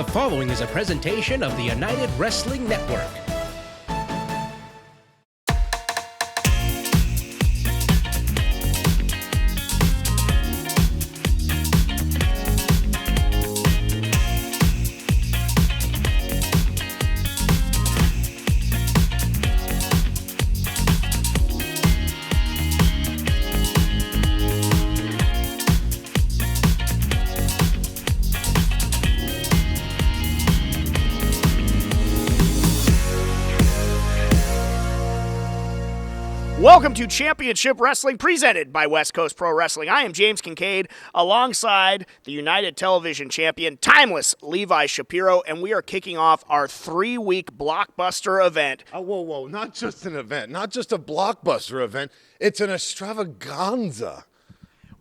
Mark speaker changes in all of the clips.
Speaker 1: The following is a presentation of the United Wrestling Network.
Speaker 2: Welcome to Championship Wrestling presented by West Coast Pro Wrestling. I am James Kincaid alongside the United Television champion, Timeless Levi Shapiro, and we are kicking off our 3-week blockbuster event.
Speaker 3: Whoa, not just an event, not just a blockbuster event, it's an extravaganza.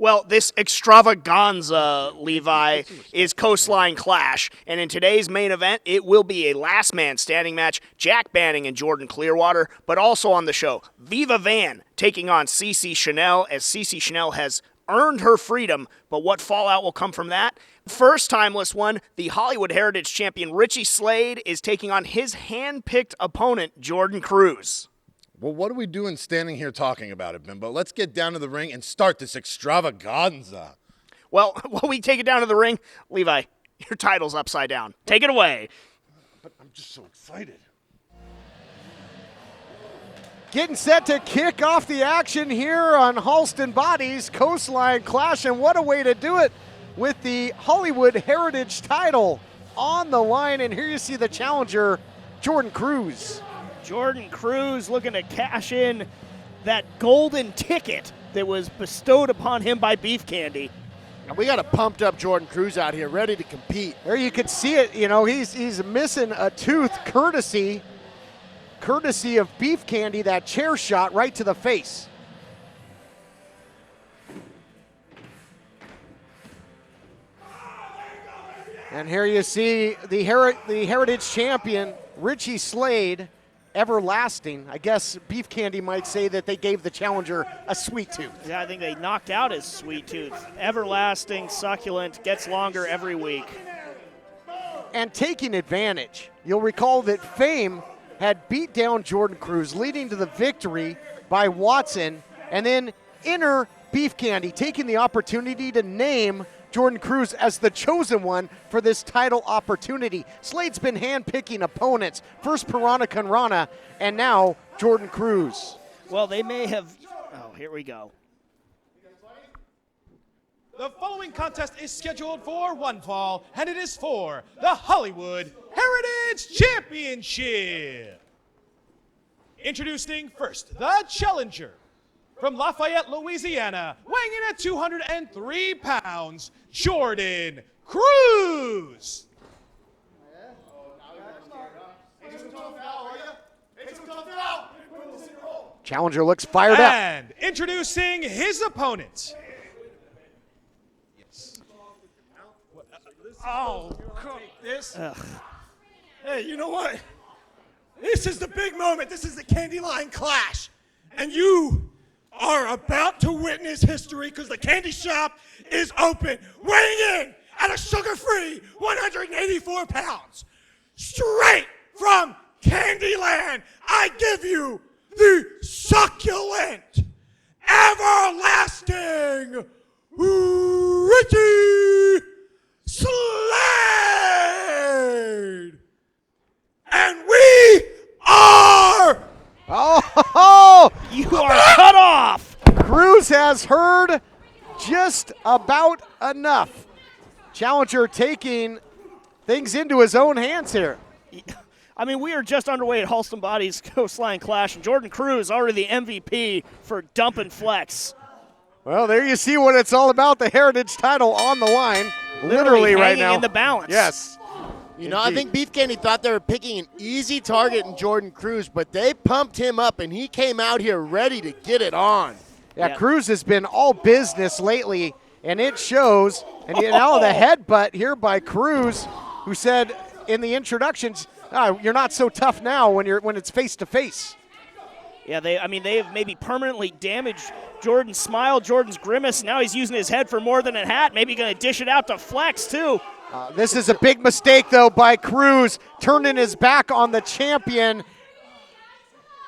Speaker 2: Well, this extravaganza, Levi, is Coastline Clash, and in today's main event, it will be a last man standing match, Jack Banning and Jordan Clearwater, but also on the show, Viva Van taking on CeCe Chanel, as CeCe Chanel has earned her freedom, but what fallout will come from that? First timeless one, the Hollywood Heritage champion Richie Slade is taking on his hand-picked opponent, Jordan Cruz.
Speaker 3: Well, what are we doing standing here talking about it, Bimbo? Let's get down to the ring and start this extravaganza.
Speaker 2: Well, while we take it down to the ring, Levi, your title's upside down. Take it away.
Speaker 3: But I'm just so excited.
Speaker 4: Getting set to kick off the action here on Halston Bodies Coastline Clash, and what a way to do it with the Hollywood Heritage title on the line. And here you see the challenger, Jordan Cruz.
Speaker 2: Jordan Cruz looking to cash in that golden ticket that was bestowed upon him by Beef Candy.
Speaker 5: And we got a pumped up Jordan Cruz out here, ready to compete.
Speaker 4: There you can see it. You know, he's missing a tooth, courtesy of Beef Candy, that chair shot right to the face. And here you see the Heritage champion, Richie Slade, everlasting. I guess Beef Candy might say that they gave the challenger a sweet tooth.
Speaker 2: Yeah, I think they knocked out his sweet tooth. Everlasting, succulent, gets longer every week.
Speaker 4: And taking advantage. You'll recall that Fame had beat down Jordan Cruz, leading to the victory by Watson, and then enter Beef Candy, taking the opportunity to name Jordan Cruz as the chosen one for this title opportunity. Slade's been hand-picking opponents. First Piranha Conrana, and now Jordan Cruz.
Speaker 2: Well, they may have... Oh, here we go.
Speaker 6: The following contest is scheduled for one fall, and it is for the Hollywood Heritage Championship. Introducing first, the challenger. From Lafayette, Louisiana, weighing in at 203 pounds, Jordan Cruz.
Speaker 4: Challenger looks fired up.
Speaker 6: And introducing his opponent.
Speaker 7: Oh, this. Hey, you know what? This is the big moment. This is the Candyline Clash. And you are about to witness history because the candy shop is open. Weighing in at a sugar-free 184 pounds. Straight from Candyland, I give you the succulent, everlasting Richie Slade. And we are...
Speaker 4: Oh,
Speaker 2: You are cut off!
Speaker 4: Cruz has heard just about enough. Challenger taking things into his own hands here.
Speaker 2: I mean, we are just underway at Halston Bodies Coastline Clash, and Jordan Cruz already the MVP for dumping flex.
Speaker 4: Well, there you see what it's all about, the Heritage title on the line. Literally right
Speaker 2: hanging
Speaker 4: now.
Speaker 2: in the balance.
Speaker 4: Yes.
Speaker 5: You know, I think Beef Candy thought they were picking an easy target in Jordan Cruz, but they pumped him up, and he came out here ready to get it on.
Speaker 4: Yeah, Cruz has been all business lately, and it shows. And now the headbutt here by Cruz, who said in the introductions, you're not so tough now when it's face to face.
Speaker 2: Yeah, they have maybe permanently damaged Jordan's smile, Jordan's grimace. Now he's using his head for more than a hat. Maybe going to dish it out to Flex, too.
Speaker 4: This is a big mistake, though, by Cruz, turning his back on the champion.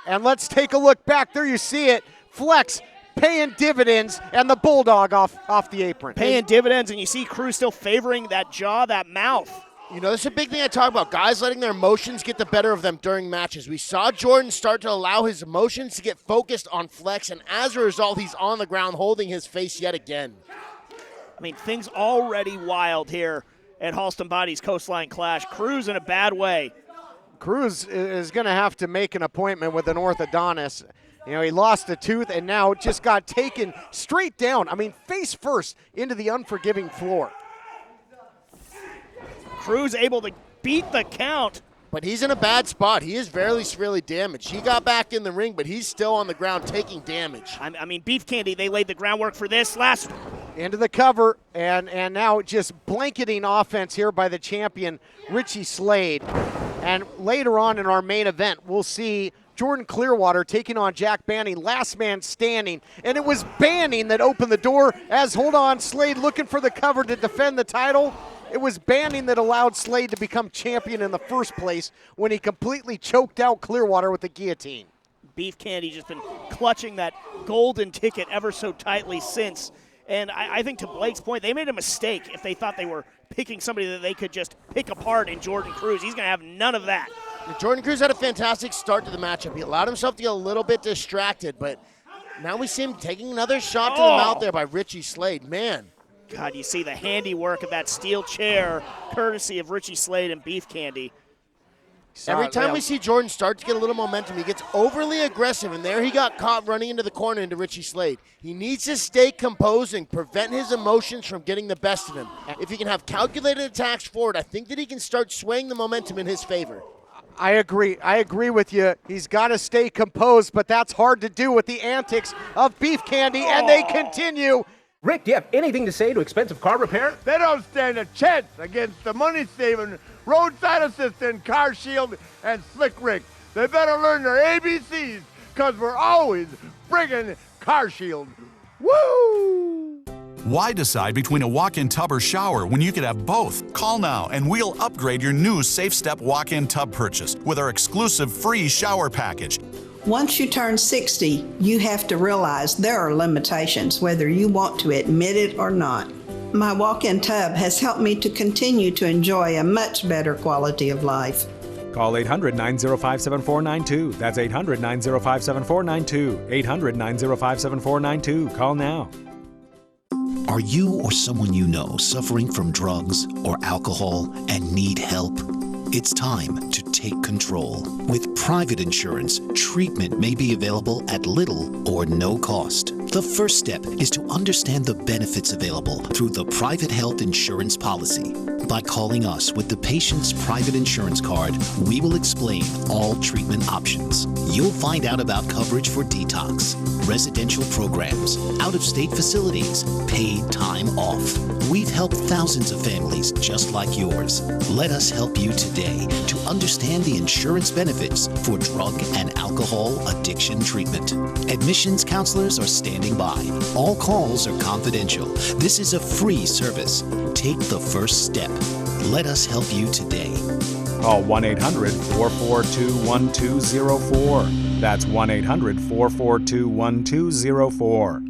Speaker 4: And let's take a look back. There you see it. Flex paying dividends, and the Bulldog off the apron.
Speaker 2: Paying dividends, and you see Cruz still favoring that jaw, that mouth.
Speaker 5: You know, this is a big thing I talk about. Guys letting their emotions get the better of them during matches. We saw Jordan start to allow his emotions to get focused on Flex, and as a result, he's on the ground holding his face yet again.
Speaker 2: I mean, things already wild here at Halston Body's Coastline Clash. Cruz in a bad way.
Speaker 4: Cruz is going to have to make an appointment with an orthodontist. You know, he lost a tooth and now just got taken straight down. I mean, face first into the unforgiving floor.
Speaker 2: Cruz able to beat the count.
Speaker 5: But he's in a bad spot. He is very severely damaged. He got back in the ring, but he's still on the ground taking damage.
Speaker 2: I mean, Beef Candy, they laid the groundwork for this last.
Speaker 4: Into the cover, and now just blanketing offense here by the champion, Richie Slade. And later on in our main event, we'll see Jordan Clearwater taking on Jack Banning, last man standing. And it was Banning that opened the door as, hold on, Slade looking for the cover to defend the title. It was Banning that allowed Slade to become champion in the first place when he completely choked out Clearwater with the guillotine.
Speaker 2: Beef Candy just been clutching that golden ticket ever so tightly since. And I think to Blake's point, they made a mistake if they thought they were picking somebody that they could just pick apart in Jordan Cruz. He's going to have none of that.
Speaker 5: Jordan Cruz had a fantastic start to the matchup. He allowed himself to get a little bit distracted, but now we see him taking another shot to the mouth there by Richie Slade. Man.
Speaker 2: God, you see the handiwork of that steel chair, courtesy of Richie Slade and Beef Candy.
Speaker 5: Every time we see Jordan start to get a little momentum, he gets overly aggressive, and there he got caught running into the corner into Richie Slade. He needs to stay composed and prevent his emotions from getting the best of him. If he can have calculated attacks forward, I think that he can start swaying the momentum in his favor.
Speaker 4: I agree with you. He's got to stay composed, but that's hard to do with the antics of Beef Candy, and they continue.
Speaker 1: Rick, do you have anything to say to expensive car repair?
Speaker 8: They don't stand a chance against the money-saving roadside assistant, Car Shield, and Slick Rick. They better learn their ABCs, because we're always bringing Car Shield. Woo!
Speaker 9: Why decide between a walk-in tub or shower when you could have both? Call now and we'll upgrade your new Safe Step walk-in tub purchase with our exclusive free shower package.
Speaker 10: Once you turn 60, you have to realize there are limitations, whether you want to admit it or not. My walk-in tub has helped me to continue to enjoy a much better quality of life.
Speaker 11: Call 800-905-7492. That's 800-905-7492. 800-905-7492. Call now.
Speaker 12: Are you or someone you know suffering from drugs or alcohol and need help? It's time to take control. With private insurance, treatment may be available at little or no cost. The first step is to understand the benefits available through the private health insurance policy. By calling us with the patient's private insurance card, we will explain all treatment options. You'll find out about coverage for detox, residential programs, out-of-state facilities, paid time off. We've helped thousands of families just like yours. Let us help you today to understand the insurance benefits for drug and alcohol addiction treatment. Admissions counselors are standing by. All calls are confidential. This is a free service. Take the first step. Let us help you today.
Speaker 11: Call 1-800-442-1204. That's 1-800-442-1204.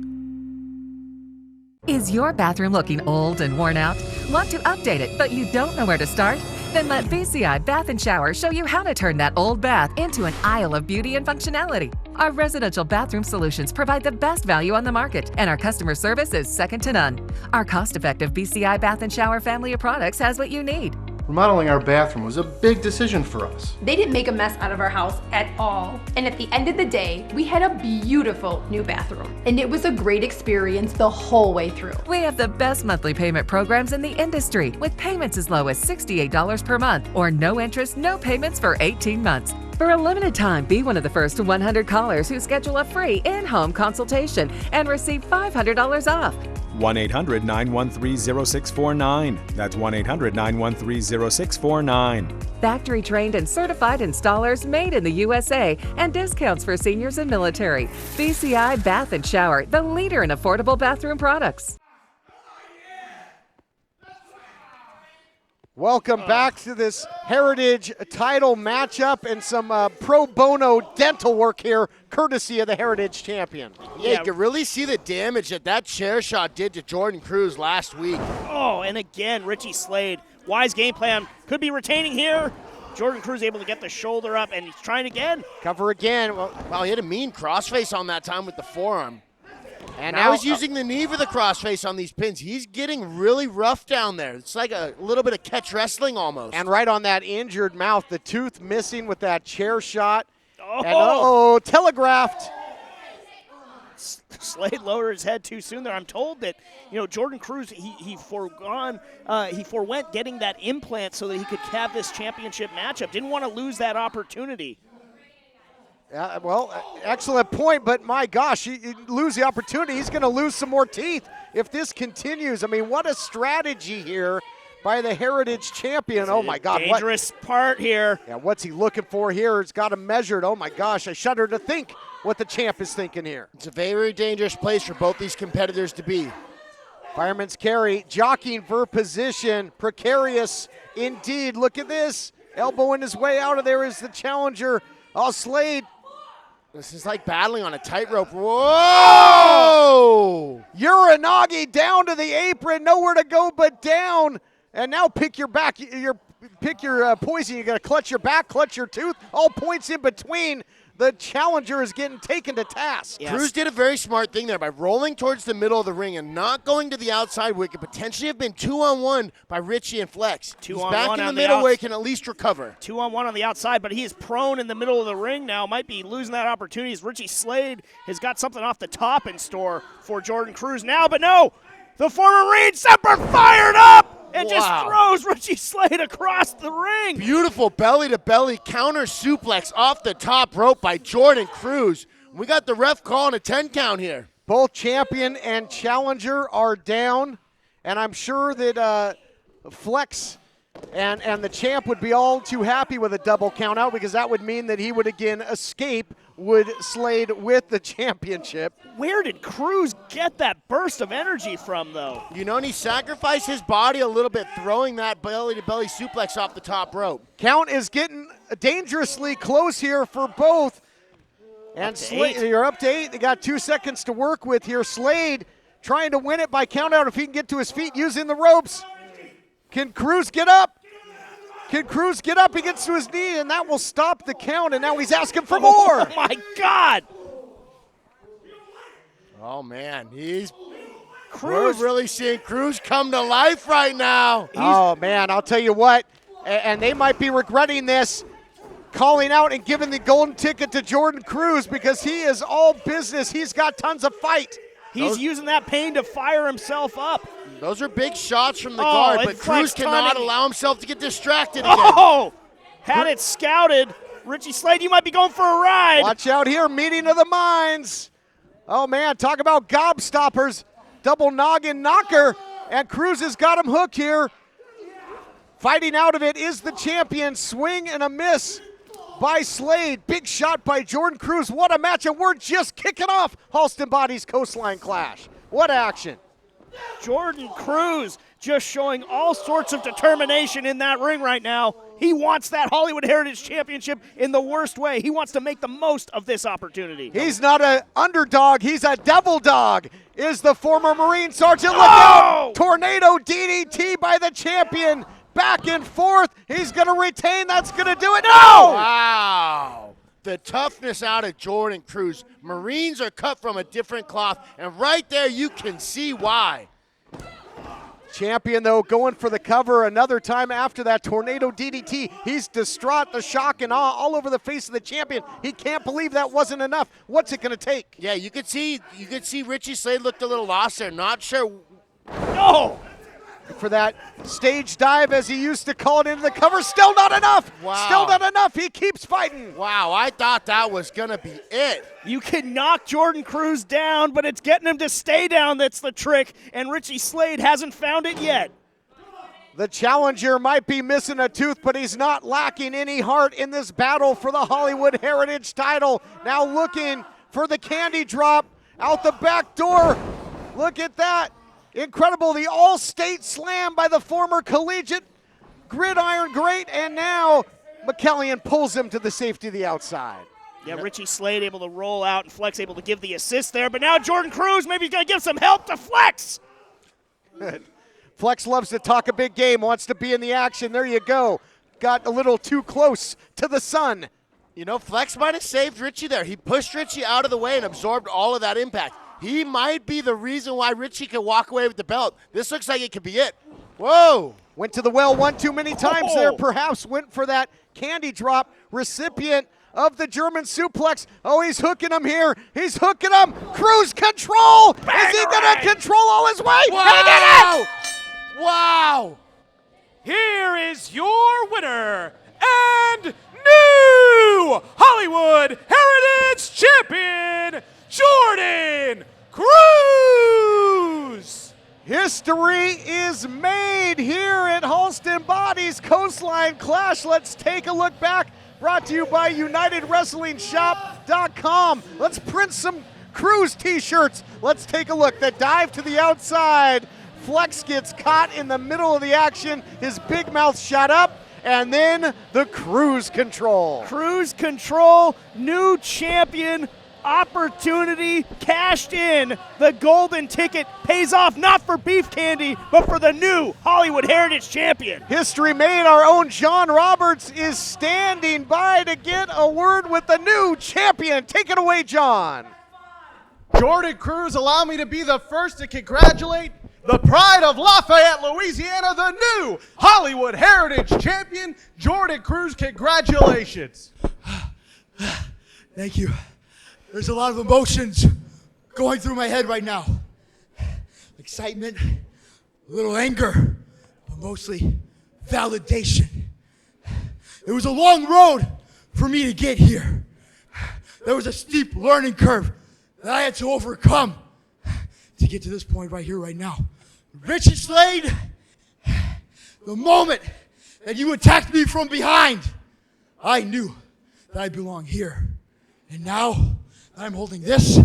Speaker 13: Is your bathroom looking old and worn out? Want to update it, but you don't know where to start? Then let BCI Bath & Shower show you how to turn that old bath into an aisle of beauty and functionality. Our residential bathroom solutions provide the best value on the market, and our customer service is second to none. Our cost-effective BCI Bath & Shower family of products has what you need.
Speaker 14: Remodeling our bathroom was a big decision for us.
Speaker 15: They didn't make a mess out of our house at all. And at the end of the day, we had a beautiful new bathroom. And it was a great experience the whole way through.
Speaker 13: We have the best monthly payment programs in the industry, with payments as low as $68 per month or no interest, no payments for 18 months. For a limited time, be one of the first 100 callers who schedule a free in-home consultation and receive $500 off.
Speaker 11: 1-800-913-0649. That's 1-800-913-0649.
Speaker 13: Factory trained and certified installers made in the USA, and discounts for seniors and military. BCI Bath & Shower, the leader in affordable bathroom products.
Speaker 4: Welcome back to this Heritage title matchup and some pro bono dental work here, courtesy of the Heritage champion.
Speaker 5: Yeah, you can really see the damage that chair shot did to Jordan Cruz last week.
Speaker 2: Oh, and again, Richie Slade, wise game plan, could be retaining here. Jordan Cruz able to get the shoulder up, and he's trying again.
Speaker 4: Cover again.
Speaker 5: Wow, he had a mean crossface on that time with the forearm.
Speaker 4: And
Speaker 5: now he's using the knee for the crossface on these pins. He's getting really rough down there. It's like a little bit of catch wrestling almost.
Speaker 4: And right on that injured mouth, the tooth missing with that chair shot.
Speaker 2: Oh,
Speaker 4: and telegraphed.
Speaker 2: Slade lowered his head too soon there. I'm told that, Jordan Cruz, he forewent getting that implant so that he could have this championship matchup. Didn't want to lose that opportunity.
Speaker 4: Excellent point, but my gosh, you lose the opportunity. He's going to lose some more teeth if this continues. I mean, what a strategy here by the Heritage champion. Oh, my God.
Speaker 2: Dangerous part here.
Speaker 4: Yeah, what's he looking for here? It's got him measured. Oh, my gosh, I shudder to think what the champ is thinking here.
Speaker 5: It's a very dangerous place for both these competitors to be.
Speaker 4: Fireman's carry, jockeying for position, precarious indeed. Look at this. Elbowing his way out of there is the challenger. Oh, Slade.
Speaker 5: This is like battling on a tightrope. Whoa!
Speaker 4: Uranagi down to the apron, nowhere to go but down. And now pick your back, pick your poison. You got to clutch your back, clutch your tooth. All points in between. The challenger is getting taken to task.
Speaker 5: Yes. Cruz did a very smart thing there by rolling towards the middle of the ring and not going to the outside where it could potentially have been 2-on-1 by Richie and Flex. He's back in the middle where he can at least recover.
Speaker 2: 2-on-1 on the outside, but he is prone in the middle of the ring now. Might be losing that opportunity as Richie Slade has got something off the top in store for Jordan Cruz now, but no! The former Marine Semper fired up! And just throws Richie Slade across the ring.
Speaker 5: Beautiful belly-to-belly counter suplex off the top rope by Jordan Cruz. We got the ref calling a 10 count here.
Speaker 4: Both champion and challenger are down, and I'm sure that Flex and the champ would be all too happy with a double count out because that would mean that he would again escape Slade with the championship.
Speaker 2: Where did Cruz get that burst of energy from, though?
Speaker 5: And he sacrificed his body a little bit, throwing that belly-to-belly suplex off the top rope.
Speaker 4: Count is getting dangerously close here for both. And Slade, you're up to 8. They got 2 seconds to work with here. Slade trying to win it by count out if he can get to his feet using the ropes. Can Cruz get up? Can Cruz get up? He gets to his knee, and that will stop the count, and now he's asking for more.
Speaker 2: Oh, my God.
Speaker 5: Oh, man. We're really seeing Cruz come to life right now.
Speaker 4: Oh, man, I'll tell you what, and they might be regretting this, calling out and giving the golden ticket to Jordan Cruz because he is all business. He's got tons of fight.
Speaker 2: He's using that pain to fire himself up.
Speaker 5: Those are big shots from the guard, but Cruz cannot allow himself to get distracted again.
Speaker 2: Oh! Had it scouted. Richie Slade, you might be going for a ride.
Speaker 4: Watch out here, meeting of the minds. Oh, man, talk about gobstoppers. Double noggin knocker, and Cruz has got him hooked here. Fighting out of it is the champion. Swing and a miss by Slade. Big shot by Jordan Cruz. What a match, and we're just kicking off Halston Bodies Coastline Clash. What action.
Speaker 2: Jordan Cruz just showing all sorts of determination in that ring right now. He wants that Hollywood Heritage Championship in the worst way. He wants to make the most of this opportunity.
Speaker 4: He's not an underdog. He's a devil dog, is the former Marine Sergeant. Look out! Tornado DDT by the champion. Back and forth. He's going to retain. That's going to do it. No!
Speaker 5: Wow. The toughness out of Jordan Cruz. Marines are cut from a different cloth, and right there you can see why.
Speaker 4: Champion, though, going for the cover another time after that tornado DDT. He's distraught, the shock and awe all over the face of the champion. He can't believe that wasn't enough. What's it going to take?
Speaker 5: Yeah, you could see Richie Slade looked a little lost there. Not sure.
Speaker 2: No!
Speaker 4: For that stage dive, as he used to call it, into the cover. Still not enough.
Speaker 5: Wow.
Speaker 4: Still not enough. He keeps fighting.
Speaker 5: Wow, I thought that was going to be it.
Speaker 2: You can knock Jordan Cruz down, but it's getting him to stay down that's the trick, and Richie Slade hasn't found it yet.
Speaker 4: The challenger might be missing a tooth, but he's not lacking any heart in this battle for the Hollywood Heritage title. Now looking for the candy drop out the back door. Look at that. Incredible, the all-state slam by the former collegiate gridiron great, and now McKellian pulls him to the safety of the outside.
Speaker 2: Yeah, Richie Slade able to roll out and Flex able to give the assist there, but now Jordan Cruz maybe he's going to give some help to Flex.
Speaker 4: Flex loves to talk a big game, wants to be in the action. There you go. Got a little too close to the sun.
Speaker 5: You know, Flex might have saved Richie there. He pushed Richie out of the way and absorbed all of that impact. He might be the reason why Richie can walk away with the belt. This looks like it could be it. Whoa.
Speaker 4: Went to the well one too many times there, perhaps went for that candy drop. Recipient of the German suplex. Oh, he's hooking him here. He's hooking him. Cruz control. Is he going to control all his way?
Speaker 5: Wow.
Speaker 4: He did it!
Speaker 5: Wow.
Speaker 6: Here is your winner and new Hollywood Heritage Champion, Jordan Cruz.
Speaker 4: History is made here at Halston Bodies Coastline Clash. Let's take a look back. Brought to you by UnitedWrestlingShop.com. Let's print some Cruz t-shirts. Let's take a look. The dive to the outside. Flex gets caught in the middle of the action. His big mouth shot up. And then the Cruz control.
Speaker 2: Cruz control, new champion, opportunity cashed in. The golden ticket pays off not for beef candy, but for the new Hollywood Heritage Champion.
Speaker 4: History made. Our own John Roberts is standing by to get a word with the new champion. Take it away, John.
Speaker 14: Jordan Cruz, allow me to be the first to congratulate the pride of Lafayette, Louisiana, the new Hollywood Heritage Champion, Jordan Cruz. Congratulations.
Speaker 16: Thank you. There's a lot of emotions going through my head right now. Excitement, a little anger, but mostly validation. It was a long road for me to get here. There was a steep learning curve that I had to overcome to get to this point right here, right now. Richie Slade, the moment that you attacked me from behind, I knew that I belong here. And now that I'm holding this,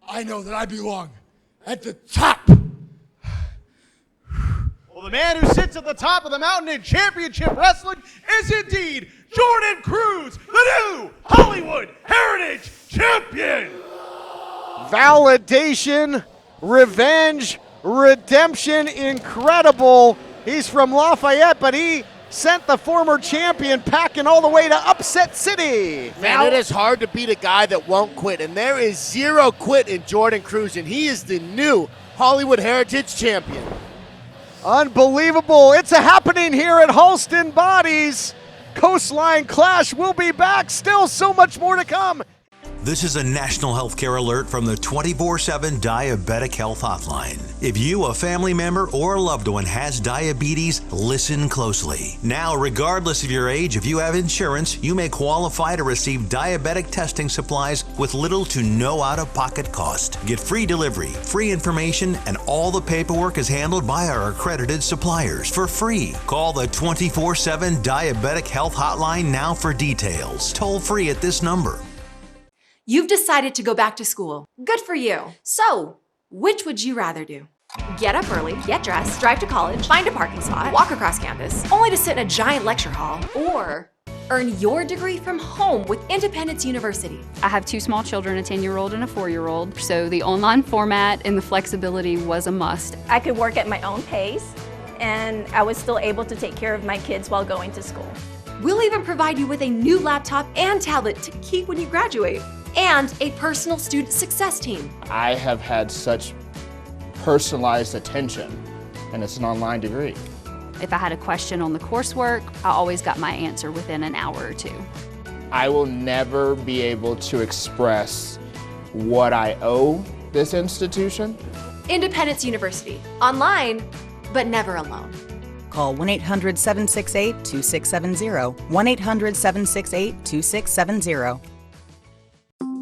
Speaker 16: I know that I belong at the top.
Speaker 14: Well, the man who sits at the top of the mountain in championship wrestling is indeed Jordan Cruz, the new Hollywood Heritage Champion.
Speaker 4: Validation, revenge, redemption, incredible. He's from Lafayette, but he sent the former champion packing all the way to Upset City.
Speaker 5: Man, it is hard to beat a guy that won't quit, and there is zero quit in Jordan Cruz, and he is the new Hollywood Heritage Champion.
Speaker 4: Unbelievable. It's a happening here at Halston Bodies. Coastline Clash will be back. Still so much more to come.
Speaker 17: This is a national healthcare alert from the 24/7 Diabetic Health Hotline. If you, a family member, or a loved one has diabetes, listen closely. Now, regardless of your age, if you have insurance, you may qualify to receive diabetic testing supplies with little to no out-of-pocket cost. Get free delivery, free information, and all the paperwork is handled by our accredited suppliers for free. Call the 24/7 Diabetic Health Hotline now for details. Toll free at this number.
Speaker 18: You've decided to go back to school. Good for you. So, which would you rather do? Get up early, get dressed, drive to college, find a parking spot, walk across campus, only to sit in a giant lecture hall, or earn your degree from home with Independence University.
Speaker 19: I have two small children, a 10-year-old and a 4-year-old, so the online format and the flexibility was a must.
Speaker 20: I could work at my own pace, and I was still able to take care of my kids while going to school.
Speaker 18: We'll even provide you with a new laptop and tablet to keep when you graduate, and a personal student success team.
Speaker 21: I have had such personalized attention, and it's an online degree.
Speaker 19: If I had a question on the coursework, I always got my answer within an hour or two.
Speaker 21: I will never be able to express what I owe this institution.
Speaker 18: Independence University, online, but never alone.
Speaker 22: Call 1-800-768-2670, 1-800-768-2670.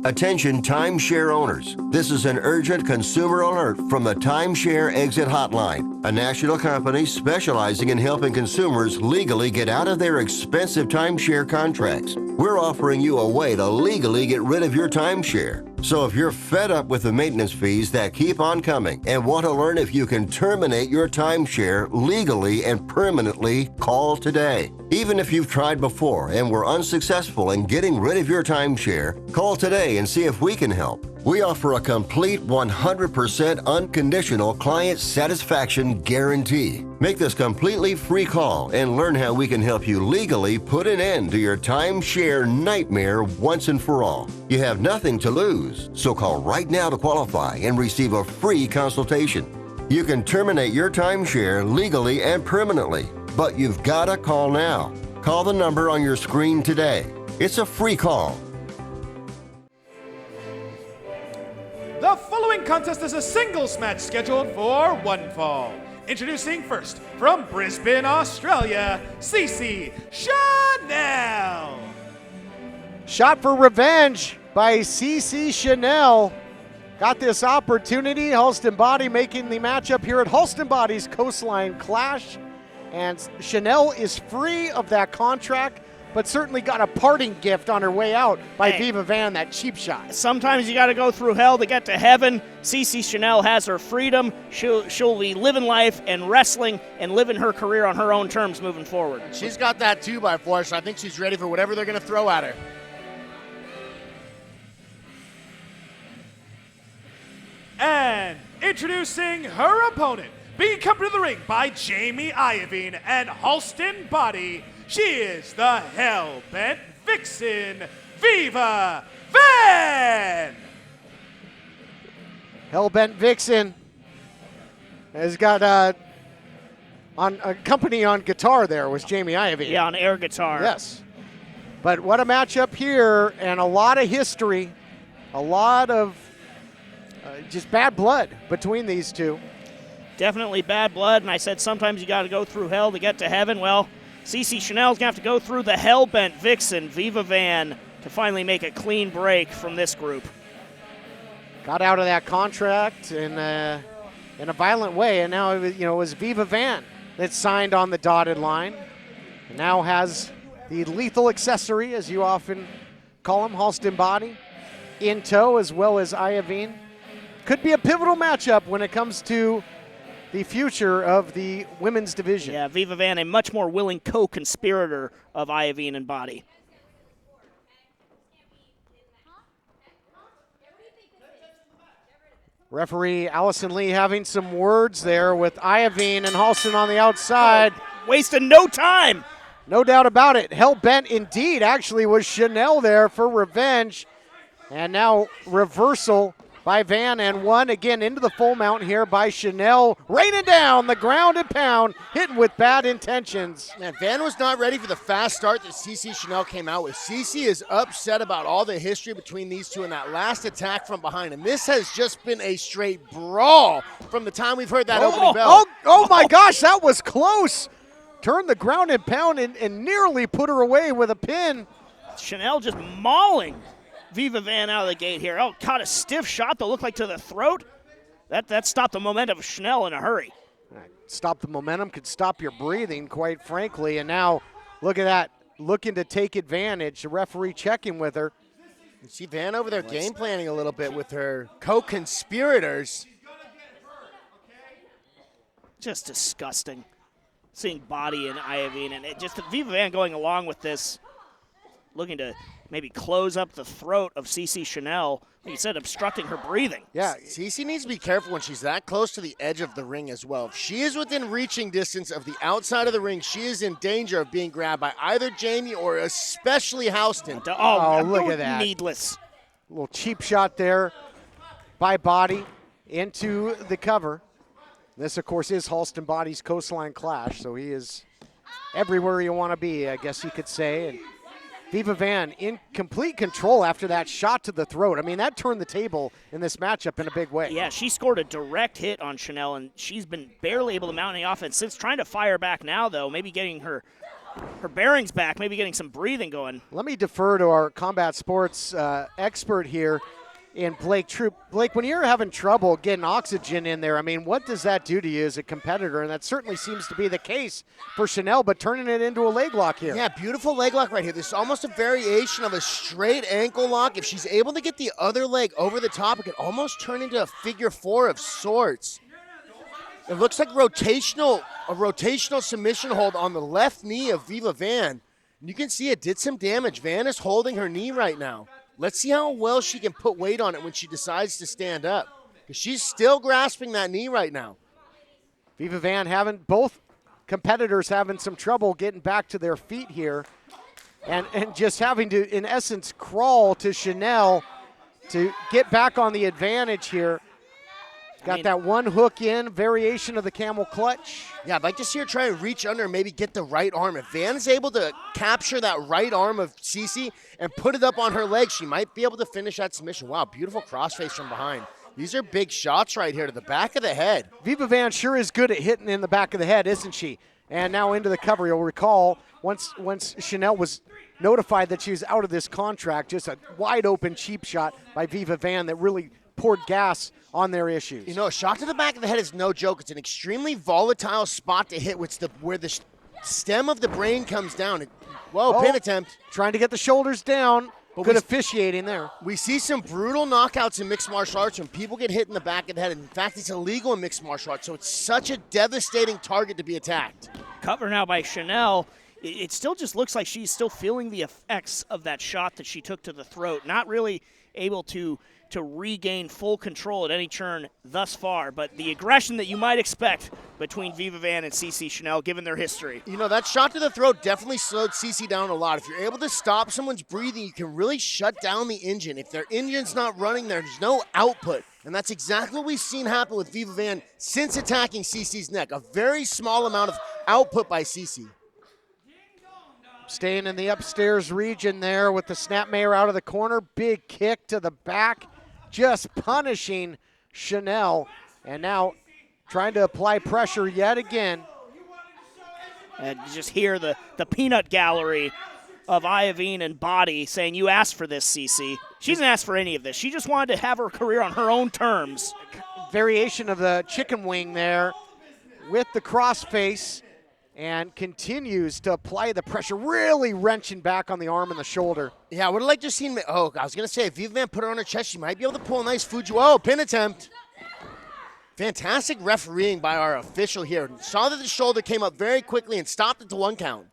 Speaker 23: Attention timeshare owners. This is an urgent consumer alert from the Timeshare Exit Hotline, a national company specializing in helping consumers legally get out of their expensive timeshare contracts. We're offering you a way to legally get rid of your timeshare. So if you're fed up with the maintenance fees that keep on coming and want to learn if you can terminate your timeshare legally and permanently, call today. Even if you've tried before and were unsuccessful in getting rid of your timeshare, call today and see if we can help. We offer a complete 100% unconditional client satisfaction guarantee. Make this completely free call and learn how we can help you legally put an end to your timeshare nightmare once and for all. You have nothing to lose, so call right now to qualify and receive a free consultation. You can terminate your timeshare legally and permanently, but you've got to call now. Call the number on your screen today. It's a free call.
Speaker 6: The following contest is a singles match scheduled for one fall. Introducing first, from Brisbane, Australia, Cece Chanel.
Speaker 4: Shot for revenge by Cece Chanel. Got this opportunity. Halston Body making the matchup here at Halston Body's Coastline Clash. And Chanel is free of that contract, but certainly got a parting gift on her way out by Viva Van, that cheap shot.
Speaker 2: Sometimes you got to go through hell to get to heaven. Cece Chanel has her freedom. She'll be living life and wrestling and living her career on her own terms moving forward.
Speaker 5: She's got that 2x4, so I think she's ready for whatever they're going to throw at her.
Speaker 6: And introducing her opponent, being accompanied to the ring by Jamie Iovine and Halston Body, she is the Hellbent Vixen, Viva Van!
Speaker 4: Hellbent Vixen has got on a company on guitar there was Jamie Iovine.
Speaker 2: Yeah, on air guitar.
Speaker 4: Yes. But what a matchup here, and a lot of history, a lot of just bad blood between these two.
Speaker 2: Definitely bad blood, and I said sometimes you got to go through hell to get to heaven. Well, Cece Chanel's going to have to go through the Hellbent Vixen, Viva Van, to finally make a clean break from this group.
Speaker 4: Got out of that contract in a violent way, and now it was Viva Van that signed on the dotted line, and now has the lethal accessory, as you often call him, Halston Body, in tow, as well as Iovine. Could be a pivotal matchup when it comes to the future of the women's division.
Speaker 2: Yeah, Viva Van, a much more willing co-conspirator of Iovine and Body.
Speaker 4: Referee Allison Lee having some words there with Iovine and Halston on the outside.
Speaker 2: Wasting no time.
Speaker 4: No doubt about it. Hell-bent indeed, actually, was Chanel there for revenge. And now reversal by Van, and one again into the full mount here by Chanel, raining down the ground and pound, hitting with bad intentions.
Speaker 5: Man, Van was not ready for the fast start that Cece Chanel came out with. Cece is upset about all the history between these two and that last attack from behind, and this has just been a straight brawl from the time we've heard that opening bell.
Speaker 4: Oh my gosh, that was close. Turned the ground and pound and nearly put her away with a pin.
Speaker 2: Chanel just mauling Viva Van out of the gate here. Oh, caught a stiff shot that looked like to the throat. That stopped the momentum of Chanel in a hurry.
Speaker 4: Stop the momentum, could stop your breathing, quite frankly. And now, look at that, looking to take advantage. The referee checking with her.
Speaker 5: You see Van over there game planning a little bit with her co-conspirators.
Speaker 2: Just disgusting. Seeing Body and Iovine, and just Viva Van going along with this, looking to maybe close up the throat of Cece Chanel. Like you said, obstructing her breathing.
Speaker 5: Yeah, Cece needs to be careful when she's that close to the edge of the ring as well. If she is within reaching distance of the outside of the ring, she is in danger of being grabbed by either Jamie or especially Halston.
Speaker 4: Oh, look at that.
Speaker 2: Needless.
Speaker 4: A little cheap shot there by Body into the cover. This, of course, is Halston Body's Coastline Clash, so he is everywhere you want to be, I guess you could say. And Viva Van in complete control after that shot to the throat. I mean, that turned the table in this matchup in a big way.
Speaker 2: Yeah, she scored a direct hit on Chanel, and she's been barely able to mount any offense since. Trying to fire back now, though, maybe getting her bearings back, maybe getting some breathing going.
Speaker 4: Let me defer to our combat sports expert here. in Blake Troop. Blake, when you're having trouble getting oxygen in there, I mean, what does that do to you as a competitor? And that certainly seems to be the case for Chanel, but turning it into a leg lock here.
Speaker 5: Yeah, beautiful leg lock right here. This is almost a variation of a straight ankle lock. If she's able to get the other leg over the top, it could almost turn into a figure four of sorts. It looks like a rotational submission hold on the left knee of Viva Van. And you can see it did some damage. Van is holding her knee right now. Let's see how well she can put weight on it when she decides to stand up, because she's still grasping that knee right now.
Speaker 4: Viva Van both competitors having some trouble getting back to their feet here, and just having to, in essence, crawl to Chanel to get back on the advantage here. Got that one hook in, variation of the camel clutch.
Speaker 5: Yeah, I'd like to see her try and reach under and maybe get the right arm. If Van is able to capture that right arm of Cece and put it up on her leg, she might be able to finish that submission. Wow, beautiful crossface from behind. These are big shots right here to the back of the head.
Speaker 4: Viva Van sure is good at hitting in the back of the head, isn't she? And now into the cover. You'll recall once Chanel was notified that she was out of this contract, just a wide open cheap shot by Viva Van that really poured gas on their issues.
Speaker 5: You know, a shot to the back of the head is no joke. It's an extremely volatile spot to hit, where the stem of the brain comes down. Pin attempt.
Speaker 4: Trying to get the shoulders down.
Speaker 5: But
Speaker 4: good officiating there.
Speaker 5: We see some brutal knockouts in mixed martial arts when people get hit in the back of the head. In fact, it's illegal in mixed martial arts, so it's such a devastating target to be attacked.
Speaker 2: Cover now by Chanel. It still just looks like she's still feeling the effects of that shot that she took to the throat. Not really able to regain full control at any turn thus far, but the aggression that you might expect between Viva Van and Cece Chanel, given their history.
Speaker 5: You know, that shot to the throat definitely slowed Cece down a lot. If you're able to stop someone's breathing, you can really shut down the engine. If their engine's not running, there's no output. And that's exactly what we've seen happen with Viva Van since attacking Cece's neck. A very small amount of output by Cece.
Speaker 4: Staying in the upstairs region there with the snapmare out of the corner. Big kick to the back, just punishing Chanel. And now trying to apply pressure yet again.
Speaker 2: And you just hear the peanut gallery of Iovine and Body saying, you asked for this, Cece. She didn't ask for any of this. She just wanted to have her career on her own terms.
Speaker 4: Variation of the chicken wing there with the crossface, and continues to apply the pressure, really wrenching back on the arm and the shoulder.
Speaker 5: Yeah, I would have liked to have seen, I was going to say, if Viva Van put her on her chest, she might be able to pull a nice pin attempt. Fantastic refereeing by our official here. Saw that the shoulder came up very quickly and stopped it to 1 count.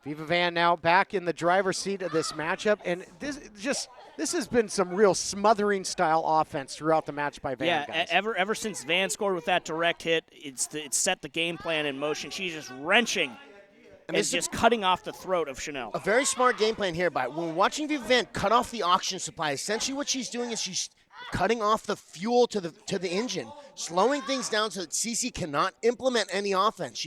Speaker 4: Viva Van now back in the driver's seat of this matchup, and this has been some real smothering style offense throughout the match by Van.
Speaker 2: Yeah, ever since Van scored with that direct hit, it's set the game plan in motion. She's just wrenching and just cutting off the throat of Chanel.
Speaker 5: A very smart game plan here by when watching Viva Van cut off the oxygen supply. Essentially, what she's doing is she's cutting off the fuel to the engine, slowing things down so that Cece cannot implement any offense.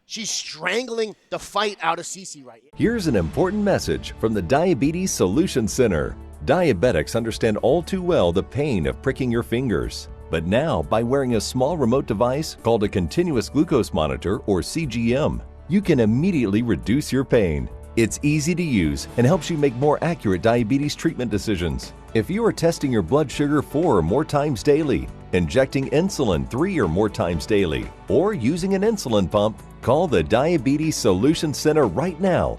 Speaker 5: She's strangling the fight out of Cece right here.
Speaker 3: Here's an important message from the Diabetes Solution Center. Diabetics understand all too well the pain of pricking your fingers. But now, by wearing a small remote device called a continuous glucose monitor, or CGM, you can immediately reduce your pain. It's easy to use and helps you make more accurate diabetes treatment decisions. If you are testing your blood sugar 4 or more times daily, injecting insulin 3 or more times daily, or using an insulin pump, call the Diabetes Solution Center right now.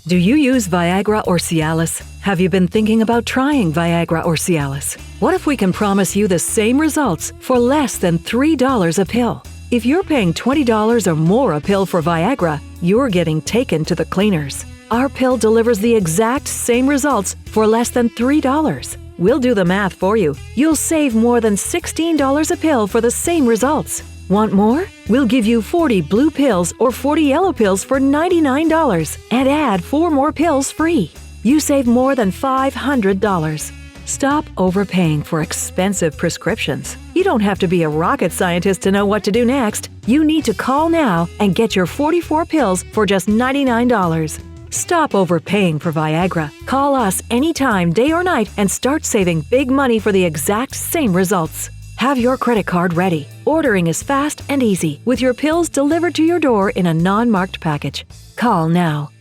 Speaker 7: Do you use Viagra or Cialis? Have you been thinking about trying Viagra or Cialis? What if we can promise you the same results for less than $3 a pill? If you're paying $20 or more a pill for Viagra, you're getting taken to the cleaners. Our pill delivers the exact same results for less than $3. We'll do the math for you. You'll save more than $16 a pill for the same results. Want more? We'll give you 40 blue pills or 40 yellow pills for $99 and add 4 more pills free. You save more than $500. Stop overpaying for expensive prescriptions. You don't have to be a rocket scientist to know what to do next. You need to call now and get your 44 pills for just $99. Stop overpaying for Viagra. Call us anytime, day or night, and start saving big money for the exact same results. Have your credit card ready. Ordering is fast and easy, with your pills delivered to your door in a non-marked package. Call now.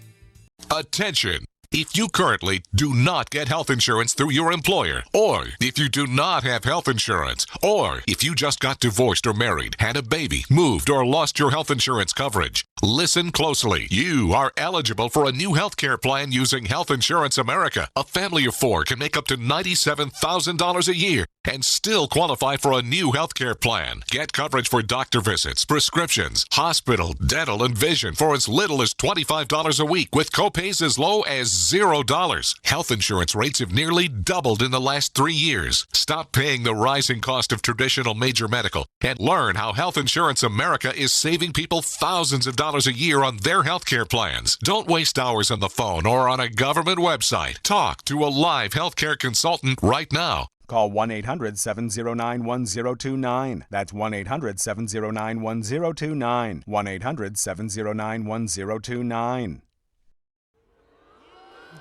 Speaker 22: Attention!
Speaker 1: If you currently do not get health insurance through your employer, or if you do not have health insurance, or if you just got divorced or married, had a baby, moved, or lost your health insurance coverage, listen closely. You are eligible for a new health care plan using Health Insurance America. A family of 4 can make up to $97,000 a year and still qualify for a new health care plan. Get coverage for doctor visits, prescriptions, hospital, dental, and vision for as little as $25 a week with copays as low as $0. Health insurance rates have nearly doubled in the last 3 years. Stop paying the rising cost of traditional major medical and learn how Health Insurance America is saving people thousands of dollars a year on their health care plans. Don't waste hours on the phone or on a government website. Talk to a live healthcare consultant right now.
Speaker 11: Call 1-800-709-1029. That's 1-800-709-1029. 1-800-709-1029.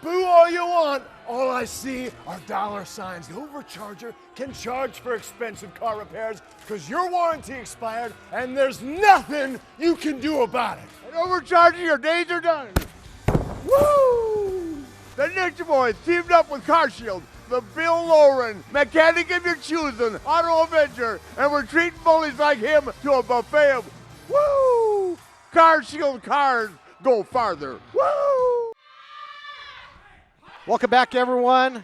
Speaker 8: Boo all you want. All I see are dollar signs. The overcharger can charge for expensive car repairs because your warranty expired and there's nothing you can do about it.
Speaker 22: And overcharging, your days are done. Woo! The Ninja Boys teamed up with CarShield, the Bill Lauren mechanic of your choosing, Auto Avenger, and we're treating bullies like him to a buffet of woo! CarShield cars go farther. Woo!
Speaker 4: Welcome back, everyone.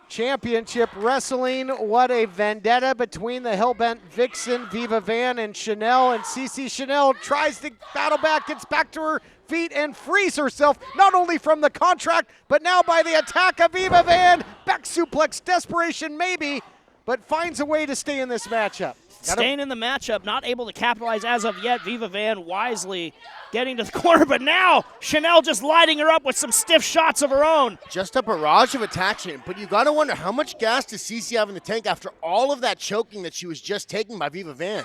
Speaker 4: Championship Wrestling. What a vendetta between the Hellbent Vixen, Viva Van, and Chanel. And CC Chanel tries to battle back, gets back to her feet, and frees herself, not only from the contract, but now by the attack of Viva Van. Back suplex, desperation maybe, but finds a way to stay in this matchup.
Speaker 2: Staying in the matchup, not able to capitalize as of yet. Viva Van wisely getting to the corner, but now Chanel just lighting her up with some stiff shots of her own.
Speaker 5: Just a barrage of attacks, but you got to wonder how much gas does CC have in the tank after all of that choking that she was just taken by Viva Van.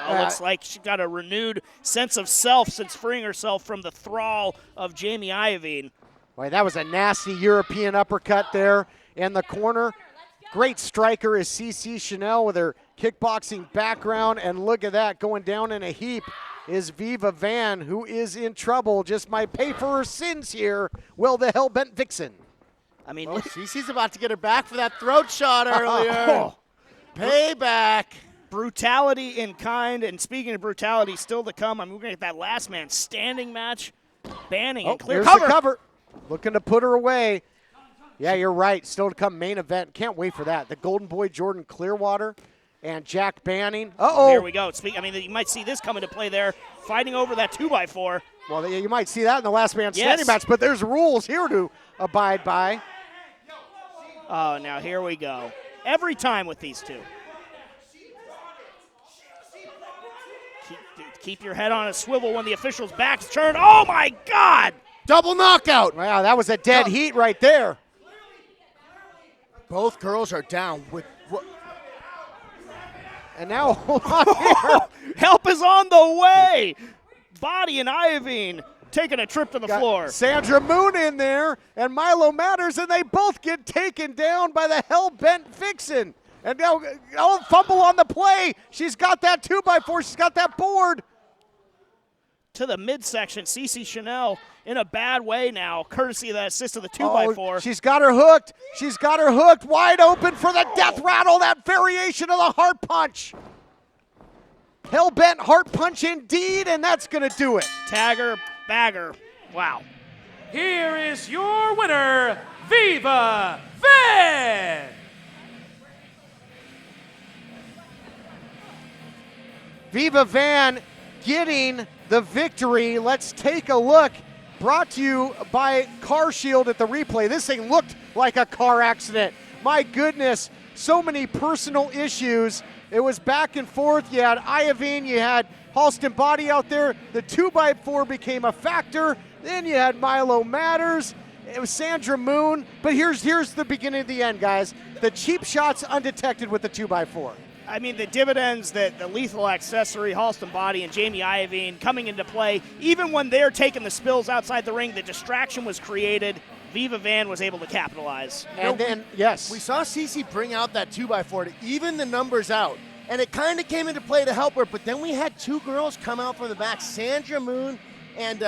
Speaker 2: Looks like she got a renewed sense of self since freeing herself from the thrall of Jamie Iovine.
Speaker 4: Boy, that was a nasty European uppercut there in the corner. Great striker is CC Chanel with her kickboxing background, and look at that, going down in a heap is Viva Van, who is in trouble, just might pay for her sins here. Will the Hellbent Vixen?
Speaker 2: I mean,
Speaker 5: CC's about to get her back for that throat shot earlier. Payback.
Speaker 2: Brutality in kind, and speaking of brutality, still to come. I'm looking at that last man standing match. Banning and clear
Speaker 4: cover. The cover. Looking to put her away. Yeah, you're right. Still to come main event. Can't wait for that. The Golden Boy Jordan Clearwater and Jack Banning. Uh-oh.
Speaker 2: Here we go. I mean, you might see this come into play there, fighting over that 2x4.
Speaker 4: Well, you might see that in the last man standing match, but there's rules here to abide by.
Speaker 2: Oh, now here we go. Every time with these two. Keep your head on a swivel when the official's back's turned. Oh, my God!
Speaker 5: Double knockout.
Speaker 4: Wow, that was a dead heat right there.
Speaker 5: Both girls are down with.
Speaker 4: And now, hold on here.
Speaker 2: Help is on the way. Body and Iovine taking a trip to the floor.
Speaker 4: Sandra Moon in there, and Milo Matters, and they both get taken down by the Hellbent Vixen. And now, fumble on the play. She's got that 2x4. She's got that board.
Speaker 2: To the midsection, CC Chanel in a bad way now, courtesy of that assist of the 2x4.
Speaker 4: She's got her hooked. She's got her hooked, wide open for the death rattle, that variation of the heart punch. Hellbent heart punch indeed, and that's going to do it.
Speaker 2: Tagger, bagger. Wow.
Speaker 6: Here is your winner, Viva Van!
Speaker 4: Viva Van getting the victory. Let's take a look. Brought to you by CarShield at the replay. This thing looked like a car accident. My goodness, so many personal issues. It was back and forth. You had Iovine, you had Halston Body out there. The 2x4 became a factor. Then you had Milo Matters. It was Sandra Moon. But here's the beginning of the end, guys. The cheap shots undetected with the 2x4.
Speaker 2: I mean, the dividends that the lethal accessory, Halston Body, and Jamie Iovine coming into play, even when they're taking the spills outside the ring, the distraction was created. Viva Van was able to capitalize.
Speaker 4: And then, yes.
Speaker 5: We saw CC bring out that 2x4 to even the numbers out. And it kind of came into play to help her, but then we had two girls come out from the back, Sandra Moon And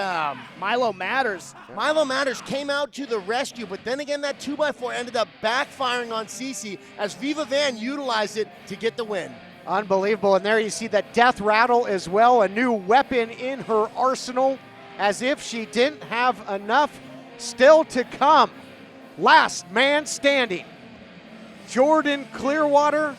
Speaker 2: Milo Matters.
Speaker 5: Milo Matters came out to the rescue, but then again, that 2x4 ended up backfiring on Cece as Viva Van utilized it to get the win.
Speaker 4: Unbelievable. And there you see that death rattle as well, a new weapon in her arsenal, as if she didn't have enough still to come. Last man standing. Jordan Clearwater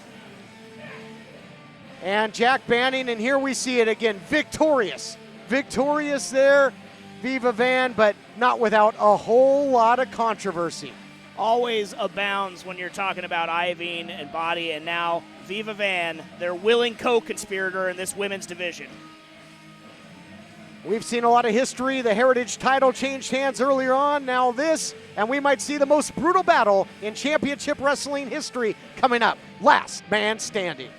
Speaker 4: and Jack Banning, and here we see it again, victorious. Victorious there, Viva Van, but not without a whole lot of controversy.
Speaker 2: Always abounds when you're talking about Iovine and Body, and now Viva Van, their willing co-conspirator in this women's division.
Speaker 4: We've seen a lot of history. The Heritage title changed hands earlier on, now this, and we might see the most brutal battle in championship wrestling history coming up. Last man standing.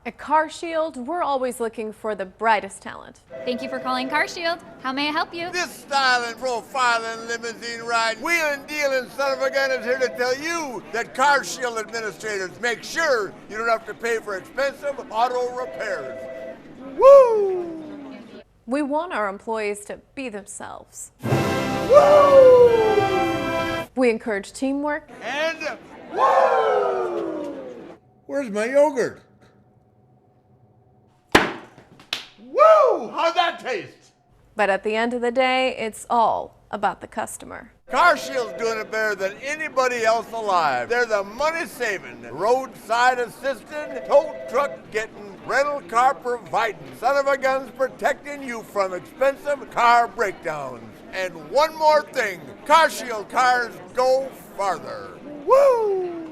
Speaker 9: At CarShield, we're always looking for the brightest talent.
Speaker 10: Thank you for calling CarShield. How may I help you?
Speaker 22: This styling, profiling, limousine ride, wheeling, dealing son of a gun is here to tell you that CarShield administrators make sure you don't have to pay for expensive auto repairs. Woo!
Speaker 9: We want our employees to be themselves.
Speaker 22: Woo!
Speaker 9: We encourage teamwork.
Speaker 22: And woo! Where's my yogurt? Woo! How'd that taste?
Speaker 9: But at the end of the day, it's all about the customer.
Speaker 22: CarShield's doing it better than anybody else alive. They're the money-saving, roadside assisting, tow truck getting, rental car providing, son of a guns protecting you from expensive car breakdowns. And one more thing, CarShield cars go farther. Woo!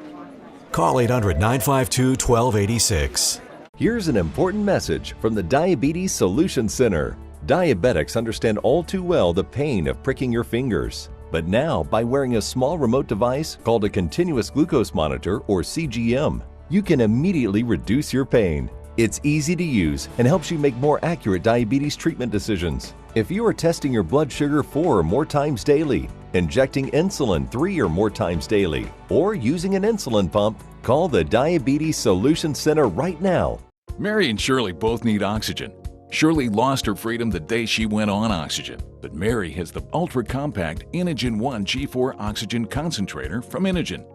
Speaker 12: Call 800-952-1286.
Speaker 3: Here's an important message from the Diabetes Solution Center. Diabetics understand all too well the pain of pricking your fingers. But now, by wearing a small remote device called a continuous glucose monitor, or CGM, you can immediately reduce your pain. It's easy to use and helps you make more accurate diabetes treatment decisions. If you are testing your blood sugar 4 or more times daily, injecting insulin 3 or more times daily, or using an insulin pump, call the Diabetes Solution Center right now.
Speaker 24: Mary and Shirley both need oxygen. Shirley lost her freedom the day she went on oxygen, but Mary has the ultra-compact Inogen 1 G4 oxygen concentrator from Inogen.